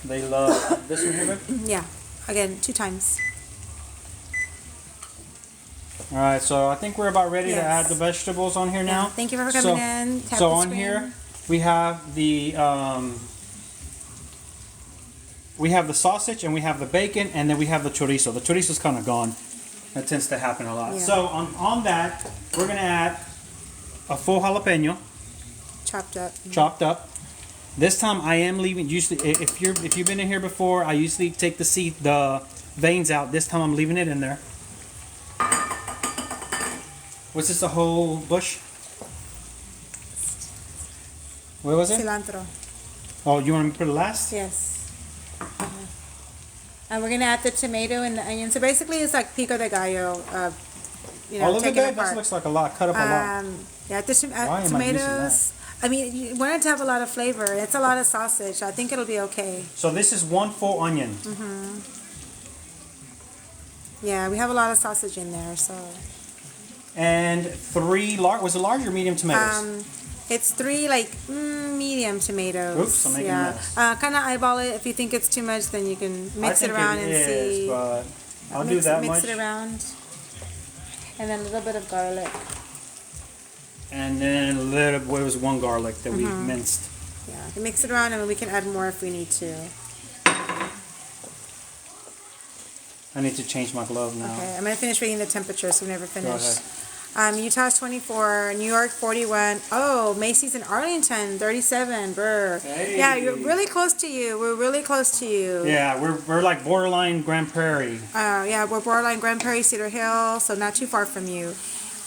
they love this one here, babe? Yeah. Again, 2 times. All right, so I think we're about ready to Yes. add the vegetables on here now. Thank you for coming in. Tap So the on screen. here we have the sausage, and we have the bacon, and then we have the chorizo. The chorizo's kind of gone. That tends to happen a lot. Yeah. So on that, we're gonna add a full jalapeno Chopped up. chopped up. This time I am leaving. Usually, if you've been in here before, I usually take the veins out. This time I'm leaving it in there. Was this a whole bush? What was it? Cilantro. Oh, you want me to put it last? Yes. And we're gonna add the tomato and the onion. So basically, it's like pico de gallo. All of it, take babe? it This apart. looks like a lot. Cut up a lot. Yeah, Why am I using tomatoes. I mean, you want it to have a lot of flavor. It's a lot of sausage. I think it'll be okay. So this is one full onion. Yeah, we have a lot of sausage in there, so. And three was it large or medium tomatoes? It's 3 medium tomatoes. Oops, I'm making a mess. Kind of eyeball it. If you think it's too much, then you can mix I it think around it and is, see. but I'll do that mix much. it around. And then a little bit of garlic. And then a little, what was one garlic that we minced. Yeah, you can mix it around and we can add more if we need to. I need to change my glove now. Okay, I'm gonna finish reading the temperature, so we never Go finish. ahead. Utah's 24, New York 41. Oh, Macy's in Arlington 37. Brr. Hey. Yeah, you're really close to you. We're really close to you. Yeah, we're like borderline Grand Prairie. Yeah, we're borderline Grand Prairie, Cedar Hill, so not too far from you.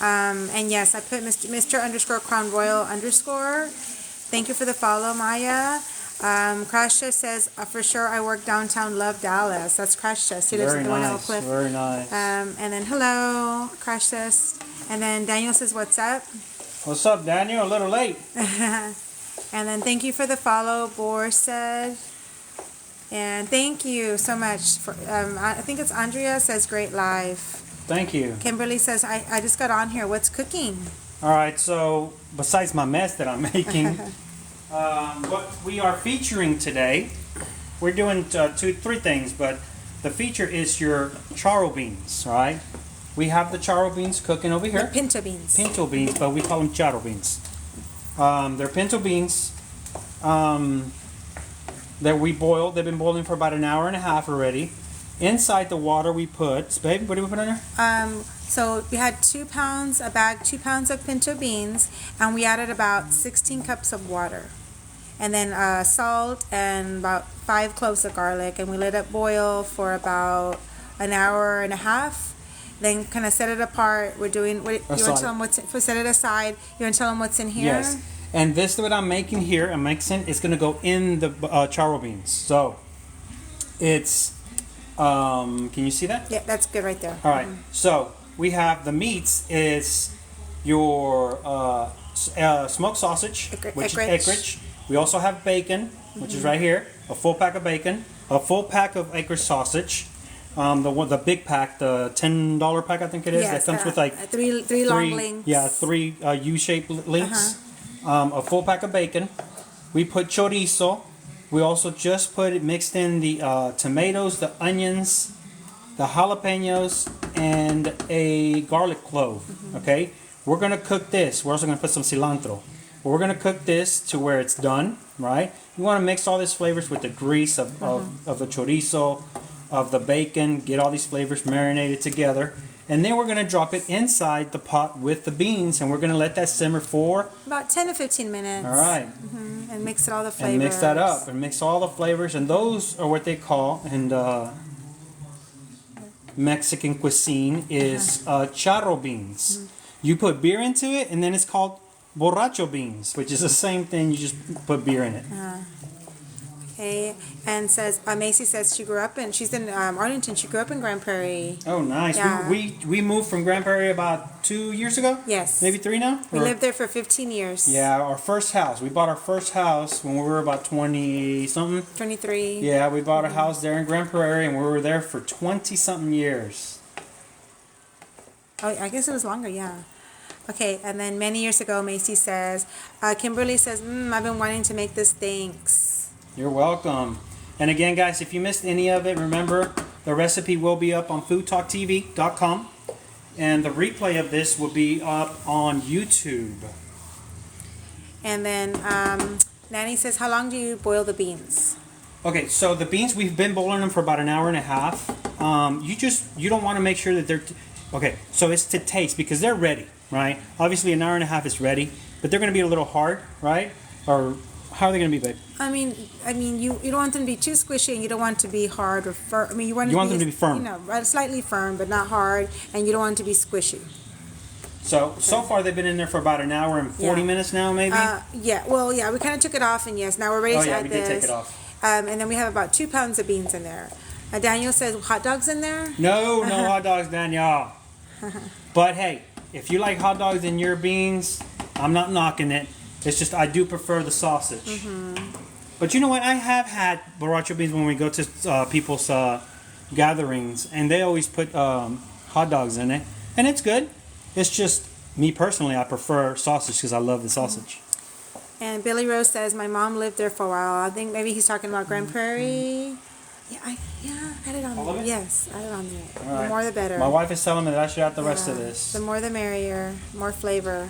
And yes, I put Mr. underscore Crown Royal underscore. Thank you for the follow, Maya. Crash Test says, for sure I work downtown, love Dallas. That's Crash Test. He lives Very in Thornhill nice, Cliff. very nice. And then hello, Crash Test. And then Daniel says, what's up? What's up, Daniel? A little late. And then thank you for the follow, Boar said. And thank you so much. For I think it's Andrea says, great live. Thank you. Kimberly says, I just got on here. What's cooking? All right, so besides my mess that I'm making, what we are featuring today, we're doing 3 things, but the feature is your charro beans, right? We have the charro beans cooking over The here. pinto beans. Pinto beans, but we call them charro beans. They're pinto beans that we boiled. They've been boiling for about an hour and a half already. Inside the water we put, babe, what do we put in there? So we had 2 pounds, a bag, 2 pounds of pinto beans, and we added about 16 cups of water. And then salt and about 5 cloves of garlic, and we let it boil for about an hour and a half. Then kind of set it apart. We're doing, you want to tell them set it aside. You want to tell them what's in here? Yes. And this that I'm making here, I'm mixing, is going to go in the charro beans. So it's, can you see that? Yeah, that's good right there. All right. So we have the meats is your smoked sausage, which is acreage. We also have bacon, which is right here, a full pack of bacon, a full pack of acreage sausage, the big pack, the $10 pack I think it is, Yes, that comes with like three long links. Yeah, 3 U-shaped links. A full pack of bacon. We put chorizo. We also just put it mixed in the tomatoes, the onions, the jalapenos, and a garlic clove. Okay, we're gonna cook this. We're also gonna put some cilantro. We're gonna cook this to where it's done. Right. You want to mix all these flavors with the grease of the chorizo, of the bacon. Get all these flavors marinated together. And then we're going to drop it inside the pot with the beans, and we're going to let that simmer for About 10 to 15 minutes. all right. And mix it all the flavors. And mix that up and mix all the flavors, and those are what they call in Mexican cuisine is charro beans. You put beer into it, and then it's called borracho beans, which is the same thing. You just put beer in it. Okay, and says Macy says she's in Arlington. She grew up in Grand Prairie. Oh, nice. Yeah. We moved from Grand Prairie about 2 years ago. Yes. Maybe 3 now. We lived there for 15 years. Yeah, our first house. We bought our first house when we were about 20 something. 23. Yeah, we bought a house there in Grand Prairie, and we were there for 20 something years. Oh, I guess it was longer. Yeah. Okay, and then many years ago, Macy says, Kimberly says, I've been wanting to make this. Thanks. You're welcome. And again, guys, if you missed any of it, remember the recipe will be up on foodtalktv.com, and the replay of this will be up on YouTube. And then Nanny says, how long do you boil the beans? Okay, so the beans, we've been boiling them for about an hour and a half. You don't want to make sure that they're okay. So it's to taste because they're ready, right? Obviously, an hour and a half is ready, but they're going to be a little hard, right? Or how are they going to be, babe? I mean, you don't want them to be too squishy, and you don't want to be hard or firm. I mean, you want them to be firm. You know, slightly firm, but not hard, and you don't want it to be squishy. So far they've been in there for about an hour and 40 minutes now, maybe? Yeah, well, yeah, we kind of took it off, and yes, now we're ready to add we this. did take it off. And then we have about 2 pounds of beans in there. Daniel says, hot dogs in there? No hot dogs, Danielle. But hey, if you like hot dogs in your beans, I'm not knocking it. It's just I do prefer the sausage. But you know what? I have had borracho beans when we go to people's gatherings, and they always put hot dogs in it, and it's good. It's just me personally, I prefer sausage because I love the sausage. And Billy Rose says my mom lived there for a while. I think maybe he's talking about Grand Prairie. Yeah, add it on All of there. it? Yes, add it on there. All The right. more the better. My wife is telling me that I should add the rest of Yeah, this. The more the merrier. More flavor.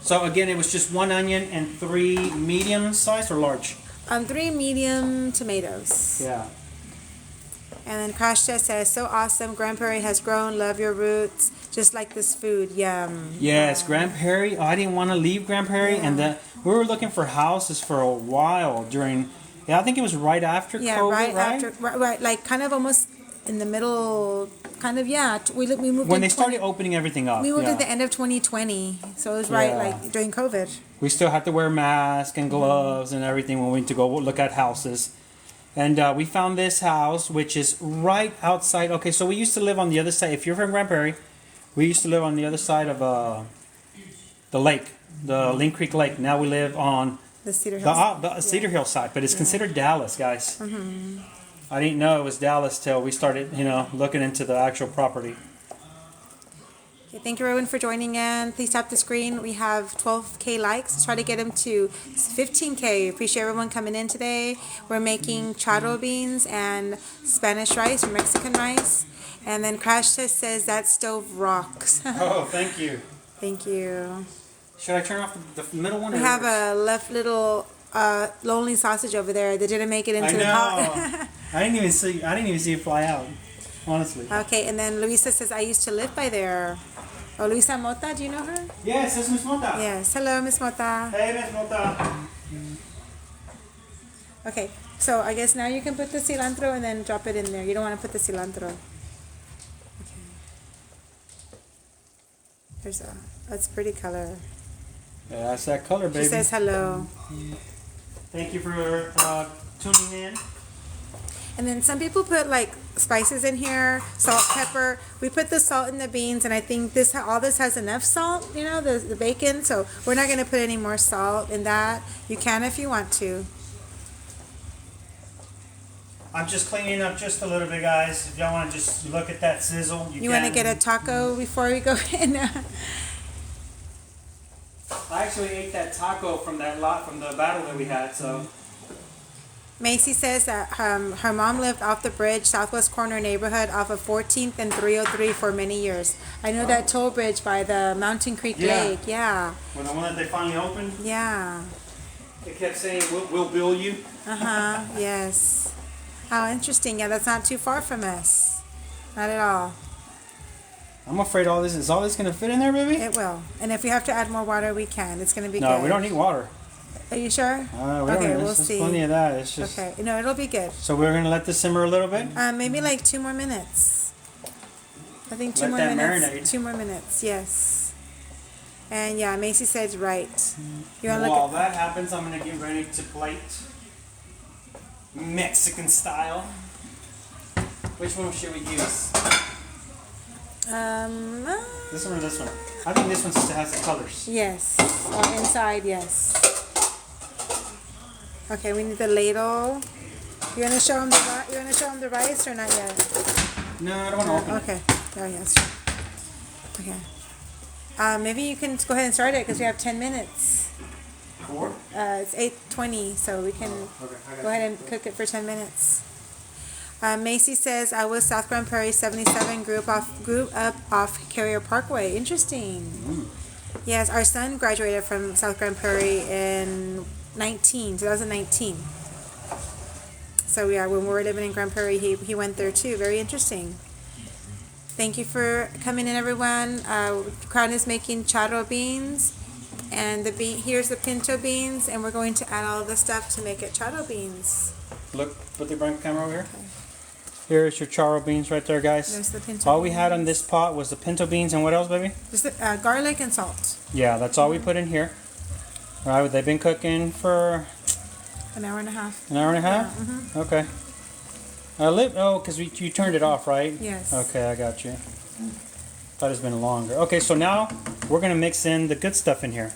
So again, it was just 1 onion and 3 medium size or large. 3 medium tomatoes. Yeah. And then Crash Test says, so awesome. Grand Prairie has grown. Love your roots. Just like this food. Yum. Yes, Grand Prairie. Oh, I didn't want to leave Grand Prairie, and we were looking for houses for a while during. Yeah, I think it was right after Yeah, COVID, right right? after. Right, like kind of almost in the middle. Kind of, yeah. We moved When in they started opening everything up. We moved yeah. at the end of 2020. So it was right Yeah. like during COVID. We still had to wear masks and gloves and everything when we went to go look at houses. And we found this house, which is right outside. Okay, so we used to live on the other side. If you're from Grand Prairie, we used to live on the other side of the lake, the Lynn Creek Lake. Now we live on The Cedar Hills. the Cedar Hill side, but it's considered Dallas, guys. I didn't know it was Dallas till we started, looking into the actual property. Okay, thank you everyone for joining in. Please tap the screen. We have 12K likes. Let's try to get them to 15K. Appreciate everyone coming in today. We're making charro beans and Spanish rice or Mexican rice. And then Crash Test says that stove rocks. Oh, thank you. Thank you. Should I turn off the middle one? We have a left little lonely sausage over there that didn't make it into I the know. pot. I didn't even see it fly out. Honestly. Okay, and then Luisa says I used to live by there. Oh, Luisa Mota, do you know her? Yes, it's Miss Mota. Yes. Hello, Miss Mota. Hey, Miss Mota. Okay, so I guess now you can put the cilantro and then drop it in there. You don't want to put the cilantro. Okay. That's a pretty color. Yeah, that's that color, baby. She says hello. Thank you for tuning in. And then some people put like spices in here, salt, pepper. We put the salt in the beans, and I think all this has enough salt, the bacon. So we're not going to put any more salt in that. You can if you want to. I'm just cleaning up just a little bit, guys. If y'all want to just look at that sizzle, You want to get a taco before we go in? I actually ate that taco from the battle that we had, so. Macy says that her mom lived off the bridge, Southwest Corner neighborhood, off of 14th and 303 for many years. I know that toll bridge by the Mountain Creek Yeah. Lake. Yeah. When the one that they finally opened, Yeah. it kept saying, we'll bill you. Yes. How interesting. Yeah, that's not too far from us. Not at all. I'm afraid is all this going to fit in there, baby? It will. And if we have to add more water, we can. It's going to be good. No, we don't need water. Are you sure? We Okay, don't need, we'll there's see. plenty of that. It's just. Okay. No, it'll be good. So we're going to let this simmer a little bit? Maybe like 2 more minutes. I think 2 Let more that minutes. marinate. 2 more minutes, yes. And yeah, Macy says right. You want to While look that happens, I'm going to get ready to plate Mexican style. Which one should we use? This one or this one? I think this one still has the colors. Yes. Inside, yes. Okay, we need the ladle. You want to show them the rice or not yet? No, I don't want to open it. Okay. Oh yes. Okay. Maybe you can go ahead and start it because we have 10 minutes. 4? It's 8:20, so we can Okay, I got go ahead and cook it for 10 minutes. Macy says I was South Grand Prairie 77, grew up off Carrier Parkway. Interesting. Yes, our son graduated from South Grand Prairie in 2019. So yeah, when we were living in Grand Prairie, he went there too. Very interesting. Thank you for coming in, everyone. Crown is making charro beans, and here's the pinto beans, and we're going to add all the stuff to make it charro beans. Look, put the front camera over here. Here's your charro beans right there, guys. There's the pinto All we had beans. on this pot was the pinto beans and what else, baby? Just garlic and salt. Yeah, that's all we put in here. All right, they've been cooking for An hour and a half. an hour and a half? Okay. Because you turned it off, right? Yes. Okay, I got you. Thought it's been longer. Okay, so now we're going to mix in the good stuff in here.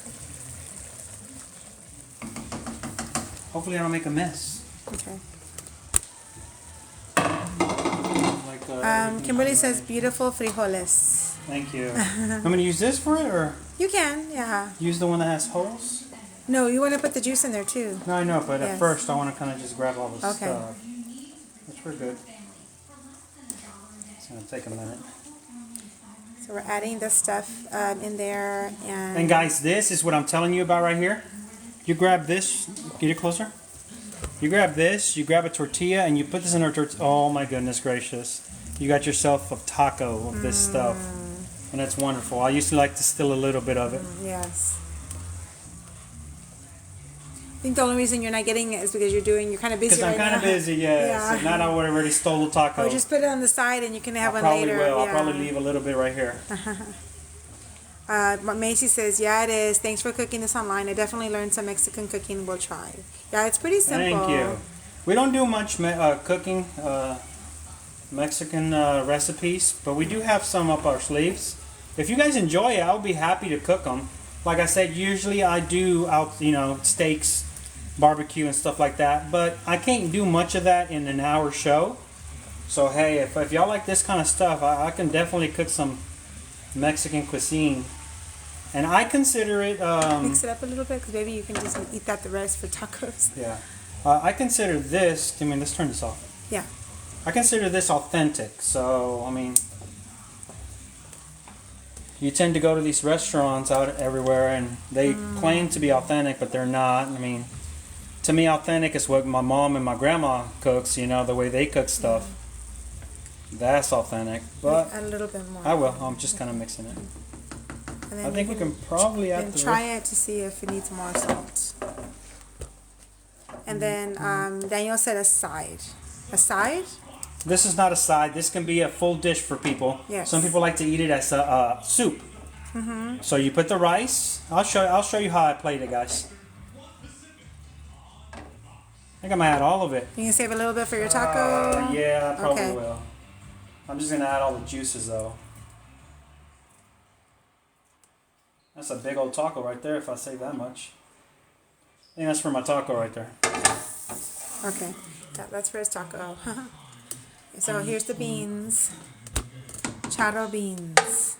hopefully I don't make a mess. Okay. Like, Kimberly says beautiful frijoles. Thank you. I'm gonna use this for it, or You can, yeah. use the one that has holes. No, you want to put the juice in there too. No, I know, but at Yes. first I want to kind of just grab all this Okay. stuff, which we're good. It's gonna take a minute. So we're adding the stuff in there, and And guys, this is what I'm telling you about right here. You grab this, get it closer. You grab this, you grab a tortilla, and you put this in a tortilla. Oh my goodness gracious. You got yourself a taco of this stuff. And that's wonderful. I used to like to steal a little bit of it. yes. I think the only reason you're not getting it is because you're kind of busy Because I'm right kind of now. busy, yeah. So now I would have already stole the taco. Or just put it on the side and you can have I one probably later. will. Yeah. I'll probably leave a little bit right here. Macy says, yeah, it is. Thanks for cooking this online. I definitely learned some Mexican cooking. We'll try. Yeah, it's pretty simple. Thank you. We don't do much cooking Mexican recipes, but we do have some up our sleeves. If you guys enjoy it, I'll be happy to cook them. Like I said, usually I do steaks, barbecue and stuff like that, but I can't do much of that in an hour show. So hey, if y'all like this kind of stuff, I can definitely cook some Mexican cuisine. And I consider it Mix it up a little bit because maybe you can just eat that the rest for tacos. yeah. I consider this, let's turn this off. Yeah. I consider this authentic. So, I mean, you tend to go to these restaurants out everywhere and they claim to be authentic, but they're not. I mean, to me, authentic is what my mom and my grandma cooks, the way they cook stuff. That's authentic. But Add a little bit more. I will. I'm just kind of mixing it. And then I think we can probably add then the try it to see if it needs more salt. And then Daniel said a side. A side? This is not a side. This can be a full dish for people. Yes. Some people like to eat it as a soup. So you put the rice. I'll show you how I played it, guys. I think I might add all of it. You can save a little bit for your taco. Yeah, I probably Okay. will. I'm just gonna add all the juices though. That's a big old taco right there. If I say that much. I think that's for my taco right there. Okay. That's for his taco. So here's the beans. Charro beans.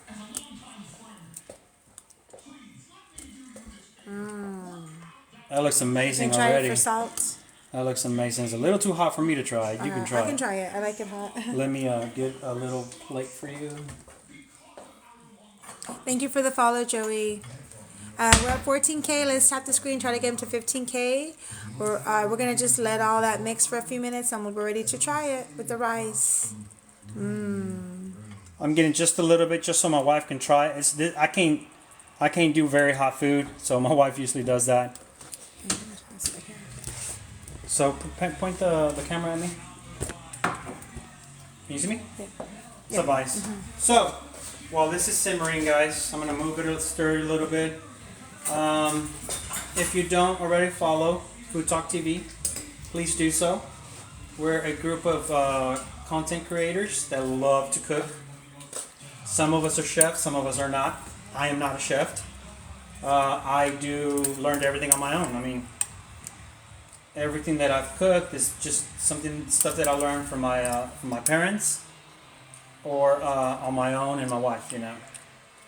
That looks You amazing can try already. it for salt. That looks amazing. It's a little too hot for me to try. You can try I can it. try it. I like it hot. Let me get a little plate for you. Thank you for the follow, Joey. We're at 14K. Let's tap the screen, try to get him to 15K. We're gonna just let all that mix for a few minutes, and we'll be ready to try it with the rice. I'm getting just a little bit, just so my wife can try it. I can't do very hot food, so my wife usually does that. So point the camera at me. Can you see me? Yeah. Suffice. So while this is simmering, guys, I'm gonna move it, stir it a little bit. If you don't already follow Food Talk TV, please do so. We're a group of content creators that love to cook. Some of us are chefs, some of us are not. I am not a chef. I learned everything on my own. I mean, everything that I've cooked is just stuff that I learned from my parents or on my own and my wife.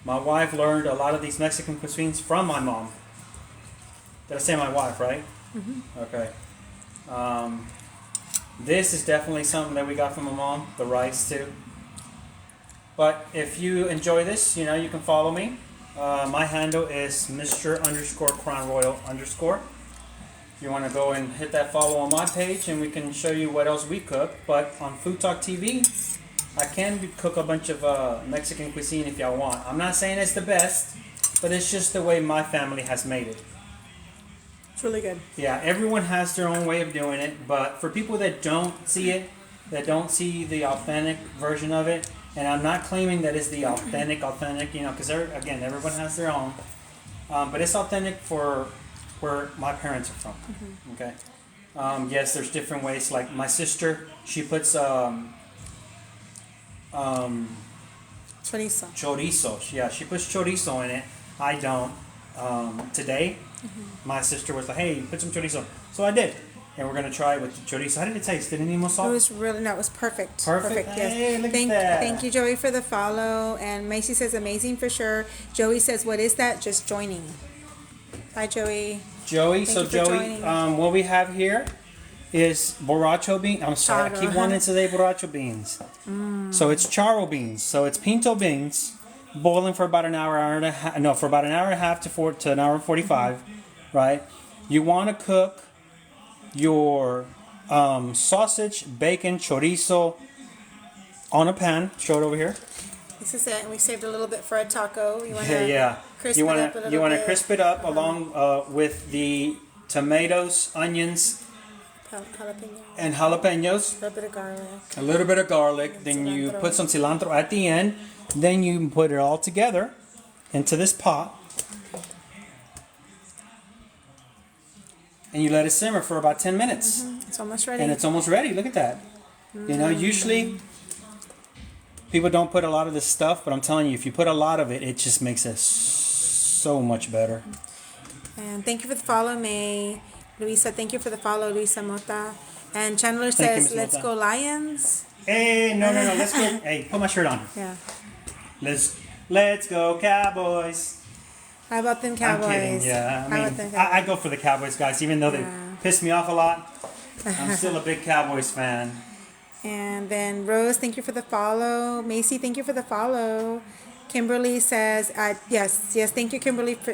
My wife learned a lot of these Mexican cuisines from my mom. Did I say my wife, right? Mm-hmm. Okay. This is definitely something that we got from my mom. The rice too. But if you enjoy this, you can follow me. My handle is Mr_Crown Royal_. If you want to go and hit that follow on my page, and we can show you what else we cook. But on Food Talk TV, I can cook a bunch of Mexican cuisine if y'all want. I'm not saying it's the best, but it's just the way my family has made it. It's really good. Yeah, everyone has their own way of doing it, but for people that don't see it, that don't see the authentic version of it, and I'm not claiming that it's the authentic, because again, everyone has their own, but it's authentic for where my parents are from. Mm-hmm. Okay. Yes, there's different ways. Like my sister, she puts Chorizo. chorizo. Yeah, she puts chorizo in it. I don't. Today, my sister was like, "Hey, put some chorizo." So I did. And we're going to try it with the chorizo. How did it taste? Did it need more It salt? was really, no, it was perfect. Perfect? yes. Hey, look at that. Thank you, Joey, for the follow. And Macy says, amazing for sure. Joey says, what is that? Just joining. Hi, Joey. Joey, Thank so you for Joey, joining. what we have here is borracho bean. I'm sorry, I keep Charo. wanting to say borracho beans. So it's charo beans. So it's pinto beans, boiling for about an hour and a half. No, for about an hour and a half to an hour and 45, right? You want to cook your sausage, bacon, chorizo on a pan. Show it over here. This is it. And we saved a little bit for a taco. You want to Yeah. crisp You it want up a to little you want to bit? crisp it up along with the tomatoes, onions, Jalapeno. and jalapenos. A little bit of garlic. A little bit of garlic. Then you Cilantro. put some cilantro at the end. Then you put it all together into this pot. And you let it simmer for about 10 minutes. It's almost ready. And it's almost ready. Look at that. You know, usually people don't put a lot of this stuff, but I'm telling you, if you put a lot of it, it just makes it so much better. And thank you for the follow, May. Luisa, thank you for the follow, Luisa Mota. And Chandler Thank you, says, Ms. let's Mota. go Lions. Hey, no, let's go. Hey, put my shirt on. Yeah. Let's go Cowboys. How about them Cowboys? I'm kidding. Yeah, How about them I Cowboys? go for the Cowboys, guys, even though they Yeah. piss me off a lot. I'm still a big Cowboys fan. And then Rose, thank you for the follow. Macy, thank you for the follow. Kimberly says, yes, thank you, Kimberly, for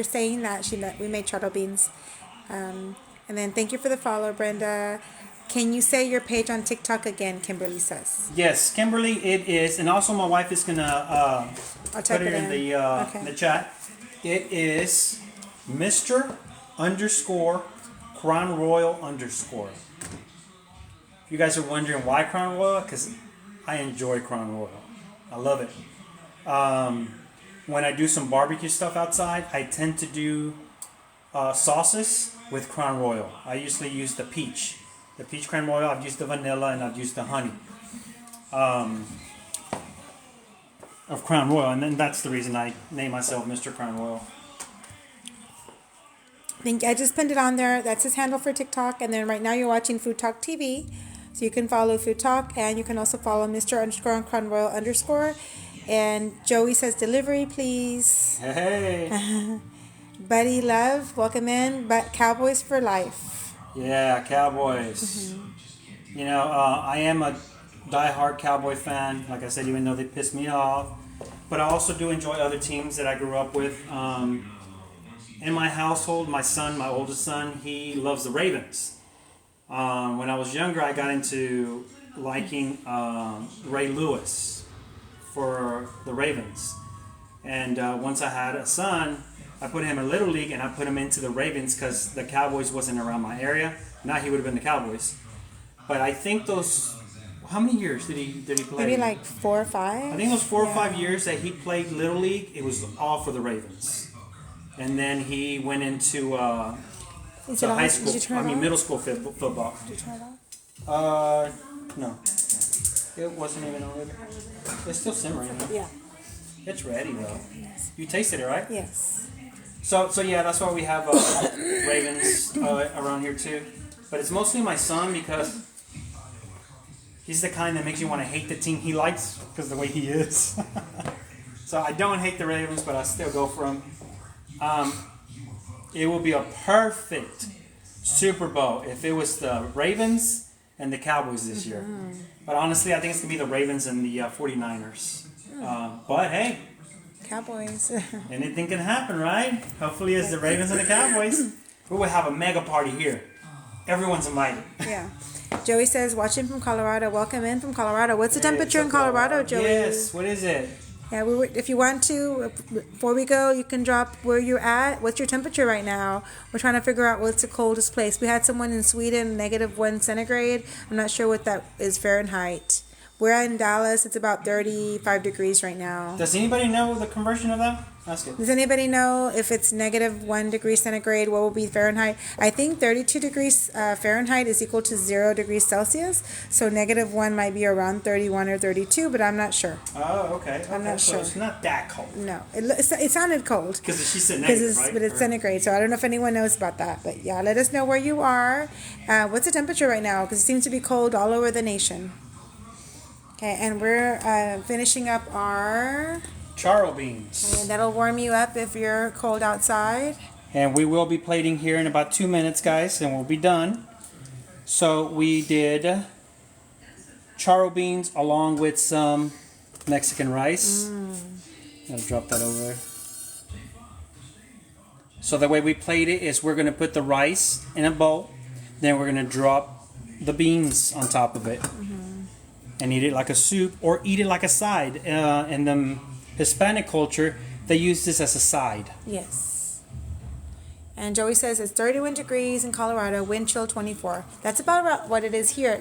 saying that we made chorro beans. And then thank you for the follow, Brenda. Can you say your page on TikTok again? Kimberly says. Yes, Kimberly, it is, and also my wife is gonna I'll type put it in the Okay. in the chat. It is Mr. _ Crown Royal _ You guys are wondering why Crown Royal? Because I enjoy Crown Royal. I love it. When I do some barbecue stuff outside, I tend to do sauces with Crown Royal. I usually use the peach Crown Royal. I've used the vanilla and I've used the honey of Crown Royal, and then that's the reason I name myself Mr. Crown Royal. I just pinned it on there. That's his handle for TikTok. And then right now you're watching Food Talk TV. So you can follow Food Talk, and you can also follow Mr. _ and Crown Royal _ And Joey says delivery, please. Hey, Buddy Love, welcome in. But Cowboys for life. yeah, Cowboys. You know, I am a diehard Cowboy fan. Like I said, even though they piss me off, but I also do enjoy other teams that I grew up with. In my household, my oldest son, he loves the Ravens. When I was younger, I got into liking Ray Lewis for the Ravens. And once I had a son, I put him in Little League and I put him into the Ravens because the Cowboys wasn't around my area. Now he would have been the Cowboys. But I think how many years did he play? Maybe like 4 or 5. I think those 4 or Yeah. 5 years that he played Little League, it was all for the Ravens. And then he went into Is it high on? school, Did you turn it off? middle school football. Did you turn it off? No. It wasn't even on. It's still simmering. Huh? Yeah. It's ready though. You tasted it, right? Yes. So yeah, that's why we have Ravens around here too. But it's mostly my son because he's the kind that makes you want to hate the team he likes because of the way he is. So I don't hate the Ravens, but I still go for them. It will be a perfect Super Bowl if it was the Ravens and the Cowboys this year. But honestly, I think it's going to be the Ravens and the 49ers. But hey, Cowboys. anything can happen, right? Hopefully it's the Ravens and the Cowboys. We will have a mega party here. Everyone's invited. Yeah. Joey says, watching from Colorado. Welcome in from Colorado. What's the temperature in It's Colorado, Joey? Yes, what is it? Yeah, if you want to, before we go, you can drop where you're at. What's your temperature right now? We're trying to figure out what's the coldest place. We had someone in Sweden, -1 centigrade. I'm not sure what that is Fahrenheit. We're in Dallas. It's about 35 degrees right now. Does anybody know the conversion of that? Ask it. Does anybody know if it's -1 degree centigrade, what will be Fahrenheit? I think 32 degrees Fahrenheit is equal to 0 degrees Celsius. So -1 might be around 31 or 32, but I'm not sure. Oh, okay. I'm not so sure. it's not that cold. No, it sounded cold. Because she said Because negative, right? but it's centigrade, so I don't know if anyone knows about that. But yeah, let us know where you are. What's the temperature right now? Because it seems to be cold all over the nation. Okay, and we're finishing up our, Charro beans. and that'll warm you up if you're cold outside. And we will be plating here in about 2 minutes, guys, and we'll be done. So we did charro beans along with some Mexican rice. I'll drop that over there. So the way we plate it is we're going to put the rice in a bowl, then we're going to drop the beans on top of it. And eat it like a soup or eat it like a side. In the Hispanic culture, they use this as a side. Yes. And Joey says it's 31 degrees in Colorado, wind chill 24. That's about what it is here.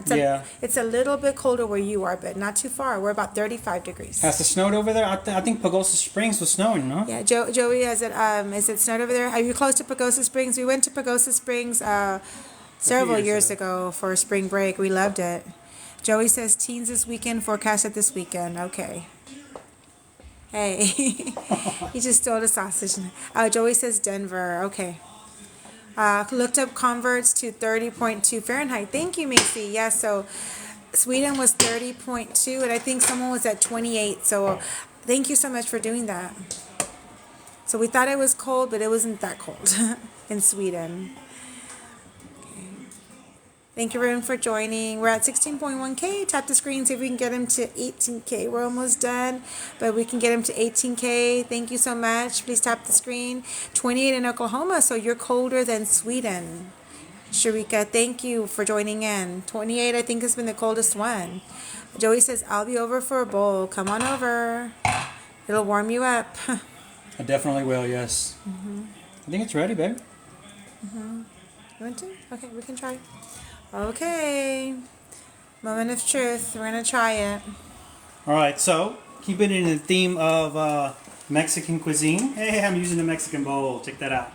It's a little bit colder where you are, but not too far. We're about 35 degrees. Has it snowed over there? I think Pagosa Springs was snowing, no? Yeah, Joey, is it snowed over there? Are you close to Pagosa Springs? We went to Pagosa Springs several years ago for spring break. We loved it. Joey says teens this weekend, forecasted this weekend. Okay. Hey, he just stole the sausage. Joey says Denver. Okay. Looked up converts to 30.2 Fahrenheit. Thank you, Macy. Yeah, so Sweden was 30.2, and I think someone was at 28. So thank you so much for doing that. So we thought it was cold, but it wasn't that cold in Sweden. Thank you everyone for joining. We're at 16.1K. Tap the screen, see if we can get him to 18K. We're almost done, but we can get him to 18K. Thank you so much. Please tap the screen. 28 in Oklahoma, so you're colder than Sweden. Sharika, thank you for joining in. 28, I think, has been the coldest one. Joey says, I'll be over for a bowl. Come on over. It'll warm you up. I definitely will, yes. I think it's ready, babe. You want to? Okay, we can try. Okay. Moment of truth. We're going to try it. All right, so keep it in the theme of Mexican cuisine. Hey, I'm using a Mexican bowl. Check that out.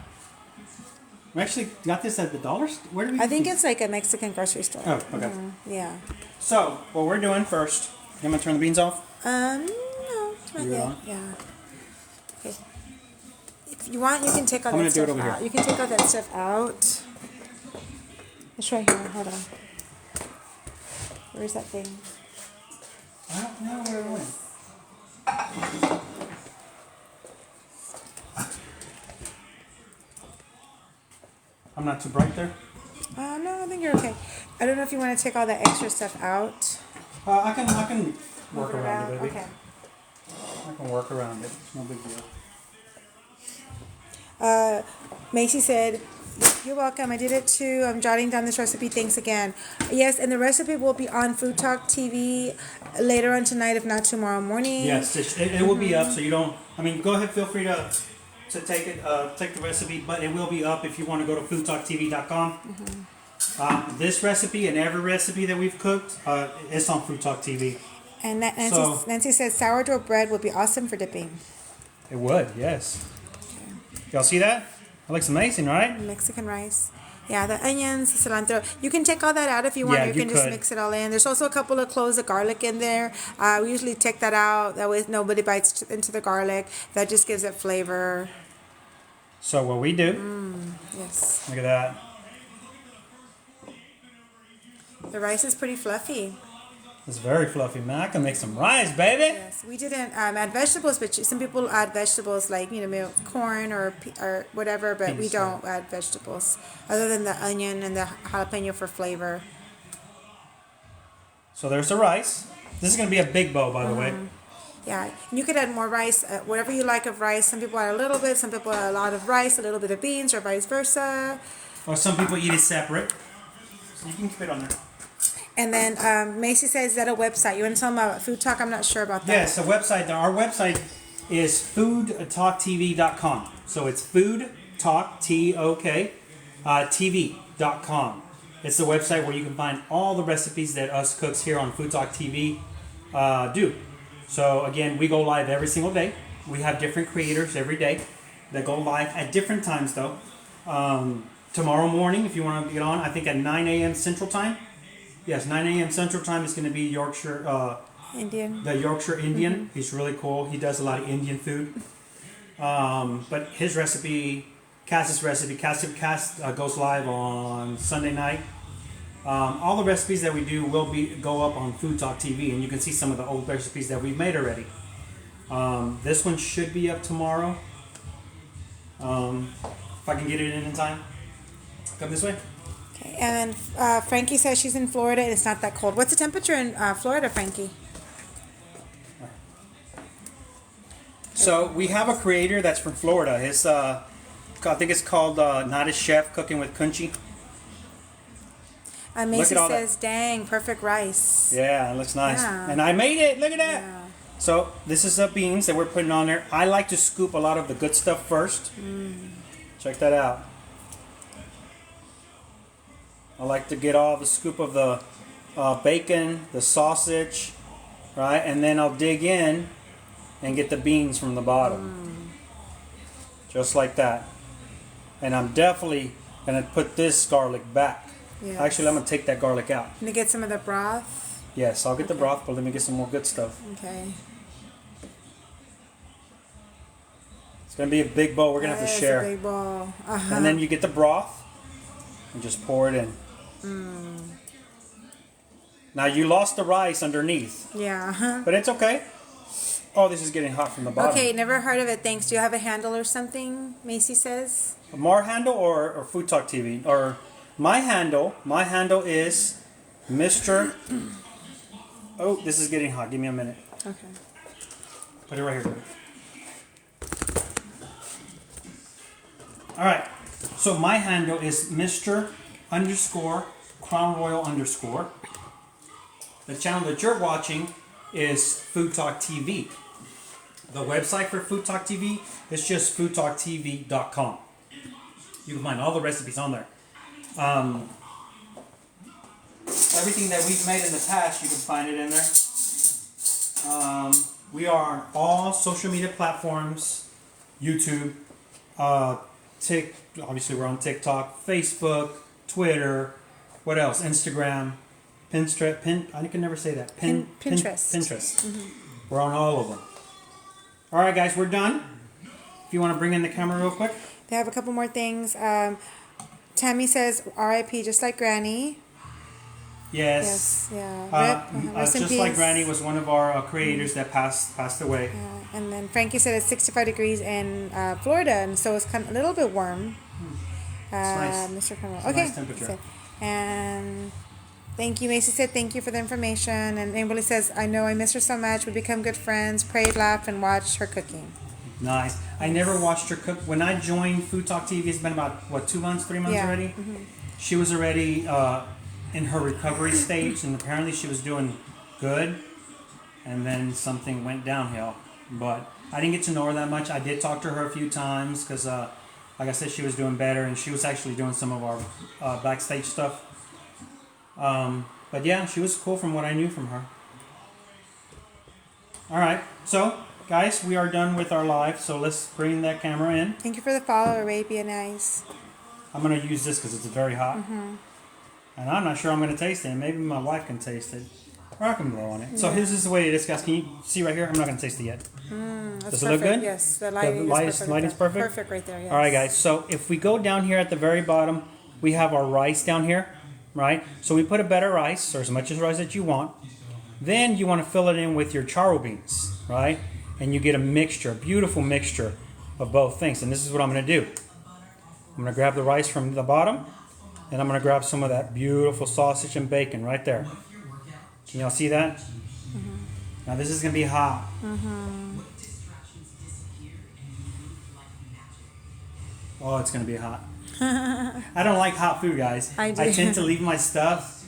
We actually got this at the dollar store. Where did we? I think it's like a Mexican grocery store. Oh, okay. Yeah. So, what we're doing first, you want to turn the beans off? No, not You're yet. on? Yeah. Okay. If you want, you can take all I'm that gonna do it stuff over out. here. You can take all that stuff out. It's right here. Hold on. Where's that thing? I don't know where it went. I'm not too bright there. No, I think you're okay. I don't know if you want to take all that extra stuff out. I can work Move around it, baby. Okay. I can work around it. It's no big deal. Macy said, you're welcome. I did it too. I'm jotting down this recipe. Thanks again. Yes, and the recipe will be on Food Talk TV later on tonight, if not tomorrow morning. Yes, it will be up, so you don't. I mean, go ahead. Feel free to take it, take the recipe, but it will be up if you want to go to foodtalktv.com. This recipe and every recipe that we've cooked, it's on Food Talk TV. And Nancy says sourdough bread would be awesome for dipping. It would, yes. Y'all see that? That looks amazing, right? Mexican rice. Yeah, the onions, the cilantro. You can take all that out if you want. Yeah, you you can just could. mix it all in. There's also a couple of cloves of garlic in there. We usually take that out. That way nobody bites into the garlic. That just gives it flavor. So what we do, Yes. look at that. The rice is pretty fluffy. It's very fluffy, man. I can make some rice, baby. Yes, we didn't add vegetables, but some people add vegetables like corn or whatever, but we Peas, don't add vegetables other than the onion and the jalapeno for flavor. So there's the rice. This is going to be a big bowl, by the way. Yeah, and you could add more rice, whatever you like of rice. Some people add a little bit, some people add a lot of rice, a little bit of beans, or vice versa. Or some people eat it separate. So you can keep it on there. And then Macy says, is that a website? You want to tell them about Food Talk? I'm not sure about that. Yes, the website. Our website is foodtalktv.com. So it's foodtalk, TV.com. It's the website where you can find all the recipes that us cooks here on Food Talk TV do. So again, we go live every single day. We have different creators every day that go live at different times though. Tomorrow morning, if you want to get on, I think at 9 a.m. Central Time. Yes, 9 a.m. Central Time is going to be Yorkshire, Indian. the Yorkshire Indian. He's really cool. He does a lot of Indian food. But his recipe, Cass's recipe, Cass goes live on Sunday night. All the recipes that we do will go up on Food Talk TV, and you can see some of the old recipes that we've made already. This one should be up tomorrow. If I can get it in time. Come this way. Okay, and then Frankie says she's in Florida and it's not that cold. What's the temperature in Florida, Frankie? So we have a creator that's from Florida. His I think it's called Not a Chef Cooking with Kunchi. Macy at all says, "Dang, perfect rice." Yeah, it looks nice. Yeah. And I made it. Look at that. Yeah. So this is the beans that we're putting on there. I like to scoop a lot of the good stuff first. Check that out. I like to get all the scoop of the bacon, the sausage, right? And then I'll dig in and get the beans from the bottom. Just like that. And I'm definitely going to put this garlic back. Yes. Actually, I'm going to take that garlic out. Gonna get some of the broth. Yes, I'll get the broth, but let me get some more good stuff. Okay. It's going to be a big bowl. We're going to have to That is share. a big bowl. And then you get the broth and just pour it in. Now you lost the rice underneath, Yeah. but it's okay. Oh, this is getting hot from the bottom. Okay, never heard of it. Thanks. Do you have a handle or something? Macy says. A Mar handle or Food Talk TV or my handle. My handle is Mr. Oh, this is getting hot. Give me a minute. Okay. Put it right here. All right. So my handle is Mr. _ Crown Royal _ The channel that you're watching is Food Talk TV. The website for Food Talk TV is just foodtalktv.com. You can find all the recipes on there. Everything that we've made in the past, you can find it in there. We are on all social media platforms, YouTube, obviously we're on TikTok, Facebook, Twitter, what else? Instagram, Pinterest. I can never say that. Pinterest. Pinterest. We're on all of them. All right, guys, we're done. If you want to bring in the camera real quick. They have a couple more things. Tammy says, "R.I.P. Just like Granny." Yes. Yes. Yeah. Rest in Just like peace. Granny was one of our creators that passed away. And then Frankie said it's 65 degrees in Florida, and so it's kind of a little bit warm. nice. Mr. Cromwell. It's a Okay. nice temperature. That's it. And thank you. Macy said thank you for the information. And Emily says, "I know I miss her so much. We become good friends. Prayed, laughed, and watched her cooking." Nice. I never watched her cook. When I joined Food Talk TV, it's been about, 2 months, 3 months Yeah. already? She was already in her recovery stage, and apparently she was doing good. And then something went downhill. But I didn't get to know her that much. I did talk to her a few times because, like I said, she was doing better, and she was actually doing some of our backstage stuff. But yeah, she was cool from what I knew from her. All right. So, guys, we are done with our live, so let's bring that camera in. Thank you for the follow, Arabian Nice. I'm going to use this because it's very hot. And I'm not sure I'm going to taste it. Maybe my wife can taste it. Or I can blow on it. So this is the way it is, guys. Can you see right here? I'm not going to taste it yet. That's Does it look perfect. good? Yes, the lighting is perfect. lighting's perfect? Perfect right there, yes. All right, guys. So if we go down here at the very bottom, we have our rice down here, right? So we put a better rice, or as much as rice that you want. Then you want to fill it in with your charro beans, right? And you get a mixture, a beautiful mixture of both things. And this is what I'm going to do. I'm going to grab the rice from the bottom, and I'm going to grab some of that beautiful sausage and bacon right there. Can y'all see that? Now this is going to be hot. Oh, it's going to be hot. I don't like hot food, guys. I do. tend to leave my stuff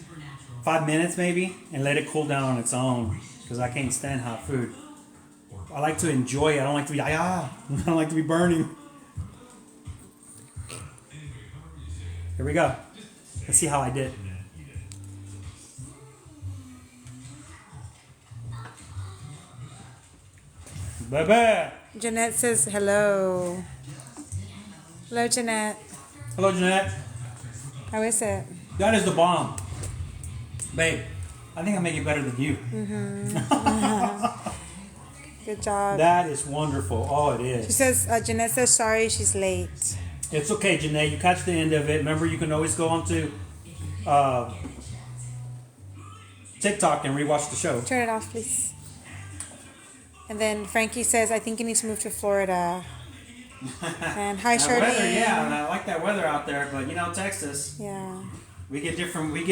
5 minutes maybe and let it cool down on its own because I can't stand hot food. I like to enjoy it. I don't like to be I don't like to be burning. Here we go. Let's see how I did. Bye-bye. Jeanette says hello. Hello, Jeanette. Hello, Jeanette. How is it? That is the bomb. Babe, I think I make it better than you. Good job. That is wonderful. Oh, it She is. says, Jeanette says sorry she's late. It's okay, Jeanette. You catch the end of it. Remember, you can always go onto TikTok and rewatch the show. Turn it off, please. And then Frankie says, I think you need to move to Florida. And hi, That weather, Charlene. yeah, and I like that weather out there, but you know, Texas, Yeah. we get different. We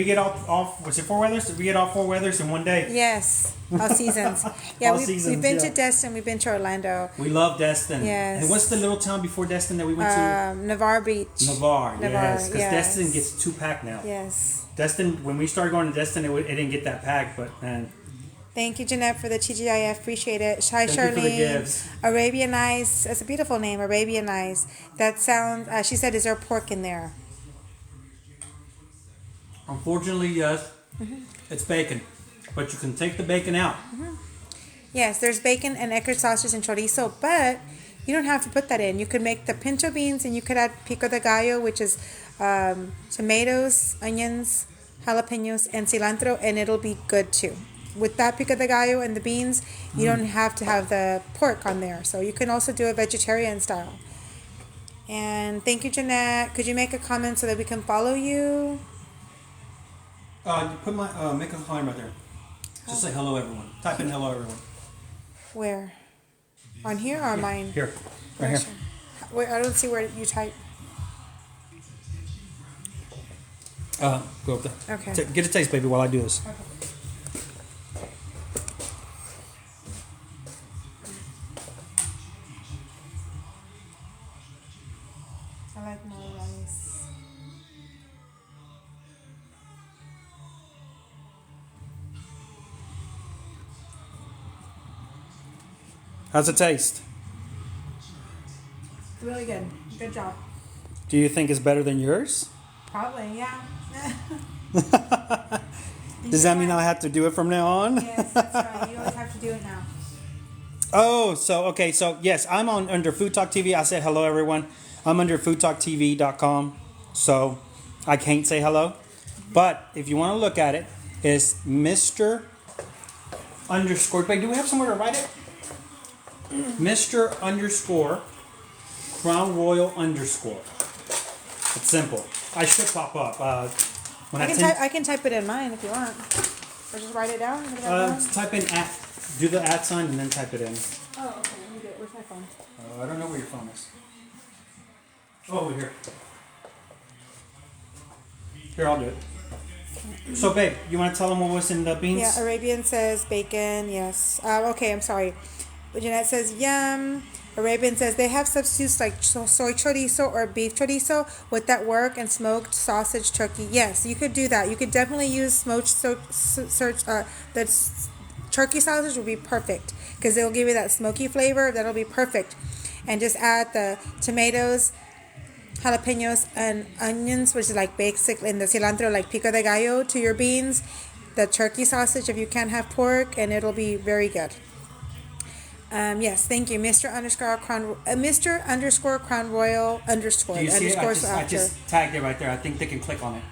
get all. Was it 4 weathers? We get all 4 weathers in one day. Yes. All seasons. Yeah, All we've seasons, been yeah. to Destin. We've been to Orlando. We love Destin. Yes. And what's the little town before Destin that we went to? Navarre Beach. Navarre. Navarre, Yes, because yes. Destin gets too packed now. Yes. Destin, when we started going to Destin, it didn't get that packed, but man, Thank you, Jeanette, for the TGIF. Appreciate it. Hi, Thank you for the Charlene. gifts. Arabian Nice. That's a beautiful name, Arabian Nice. That sounds, she said, is there pork in there? unfortunately, yes, it's bacon, but you can take the bacon out. Yes, there's bacon and Eckerd sausage and chorizo, but you don't have to put that in. You could make the pinto beans and you could add pico de gallo, which is tomatoes, onions, jalapenos, and cilantro, and it'll be good too. With that pico de gallo and the beans, you don't have to have the pork on there. So you can also do it vegetarian style. And thank you, Jeanette. Could you make a comment so that we can follow you? You put my make a comment right there. Just say hello, everyone. Type in hello, everyone. Where? On here or mine? Here, right here. Wait, I don't see where you type. Go up there. Okay. Get a taste, baby, while I do this. I like more rice. How's it taste? Really good. Good job. Do you think it's better than yours? Probably, yeah. Does that mean I have to do it from now on? Yes, that's right. You always have to do it now. Oh, so yes, I'm on under Food Talk TV. I said hello, everyone. I'm under foodtalktv.com, so I can't say hello. But if you want to look at it, it's Mr. underscore. Wait, do we have somewhere to write it? Mr. underscore Crown Royal underscore. It's simple. I should pop up. When I can type it in mine if you want. Or just write it down. type in at, do the at sign and then type it in. Oh, okay. Let me get it. Where's my phone? I don't know where your phone is. Oh, over here. Here, I'll do it. So, babe, you want to tell them what was in the beans? Yeah, Arabian says bacon. Yes. Okay, I'm sorry. Jeanette says yum. Arabian says they have substitutes like soy chorizo or beef chorizo. Would that work? And smoked sausage turkey. Yes, you could do that. You could definitely use smoked the turkey sausage would be perfect because it'll give you that smoky flavor. That'll be perfect. And just add the tomatoes, jalapenos, and onions, which is like basic, and the cilantro, like pico de gallo, to your beans. The turkey sausage if you can't have pork, and it'll be very good. Yes, thank you, Mr. underscore Crown Royal underscore. Do you see it? Underscores I after. just tagged it right there. I think they can click on it.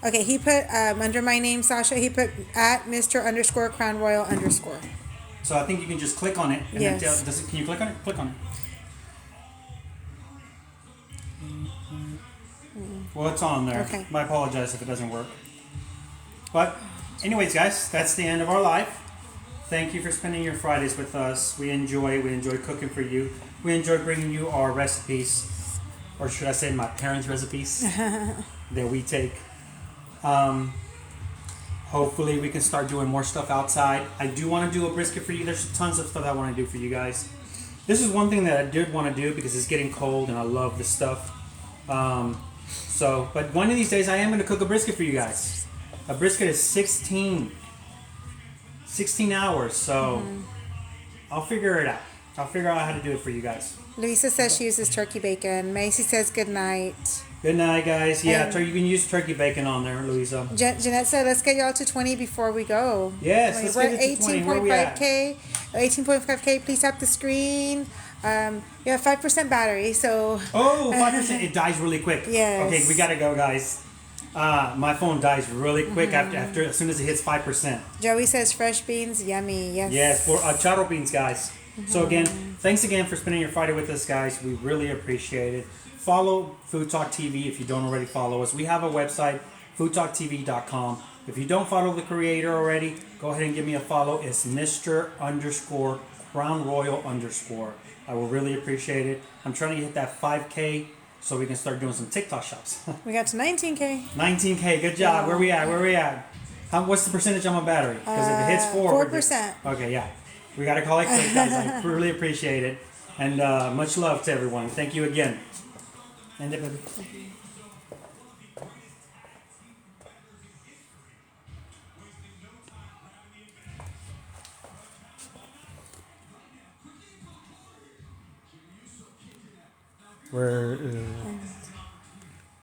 Okay, he put under my name, Sasha. He put at Mr. underscore Crown Royal underscore. So I think you can just click on it. And Yes. then can you click on it? Click on it. Well, it's on there. Okay. I apologize if it doesn't work. But, anyways, guys, that's the end of our life. Thank you for spending your Fridays with us. We enjoy cooking for you. We enjoy bringing you our recipes, or should I say my parents' recipes that we take. Hopefully we can start doing more stuff outside. I do want to do a brisket for you. There's tons of stuff I want to do for you guys. This is one thing that I did want to do because it's getting cold and I love this stuff. But one of these days I am going to cook a brisket for you guys. A brisket is 16 hours, so I'll figure it out. I'll figure out how to do it for you guys. Luisa says she uses turkey bacon. Macy says good night. Good night, guys. Yeah, And- you can use turkey bacon on there, Louisa. Jeanette said, let's get y'all to 20 before we go. Yes, let's We're get it to 20. Where we at? 18.5K. Please tap the screen. You have 5% battery, so Oh, 5%. It dies really quick. Yes. Okay, we gotta go, guys. My phone dies really quick after as soon as it hits 5%. Joey says fresh beans, yummy. Yes. Yes, for charro beans, guys. So again, thanks again for spending your Friday with us, guys. We really appreciate it. Follow Food Talk TV if you don't already follow us. We have a website, foodtalktv.com. If you don't follow the creator already, go ahead and give me a follow. It's Mr_Crown Royal_. I will really appreciate it. I'm trying to hit that 5K so we can start doing some TikTok shops. We got to 19K. 19K, good job. Where we at? What's the percentage on my battery? Because if it hits 4, 4%. Okay, yeah. We got to call it quits, guys. I really appreciate it. And much love to everyone. Thank you again. End it, baby. Where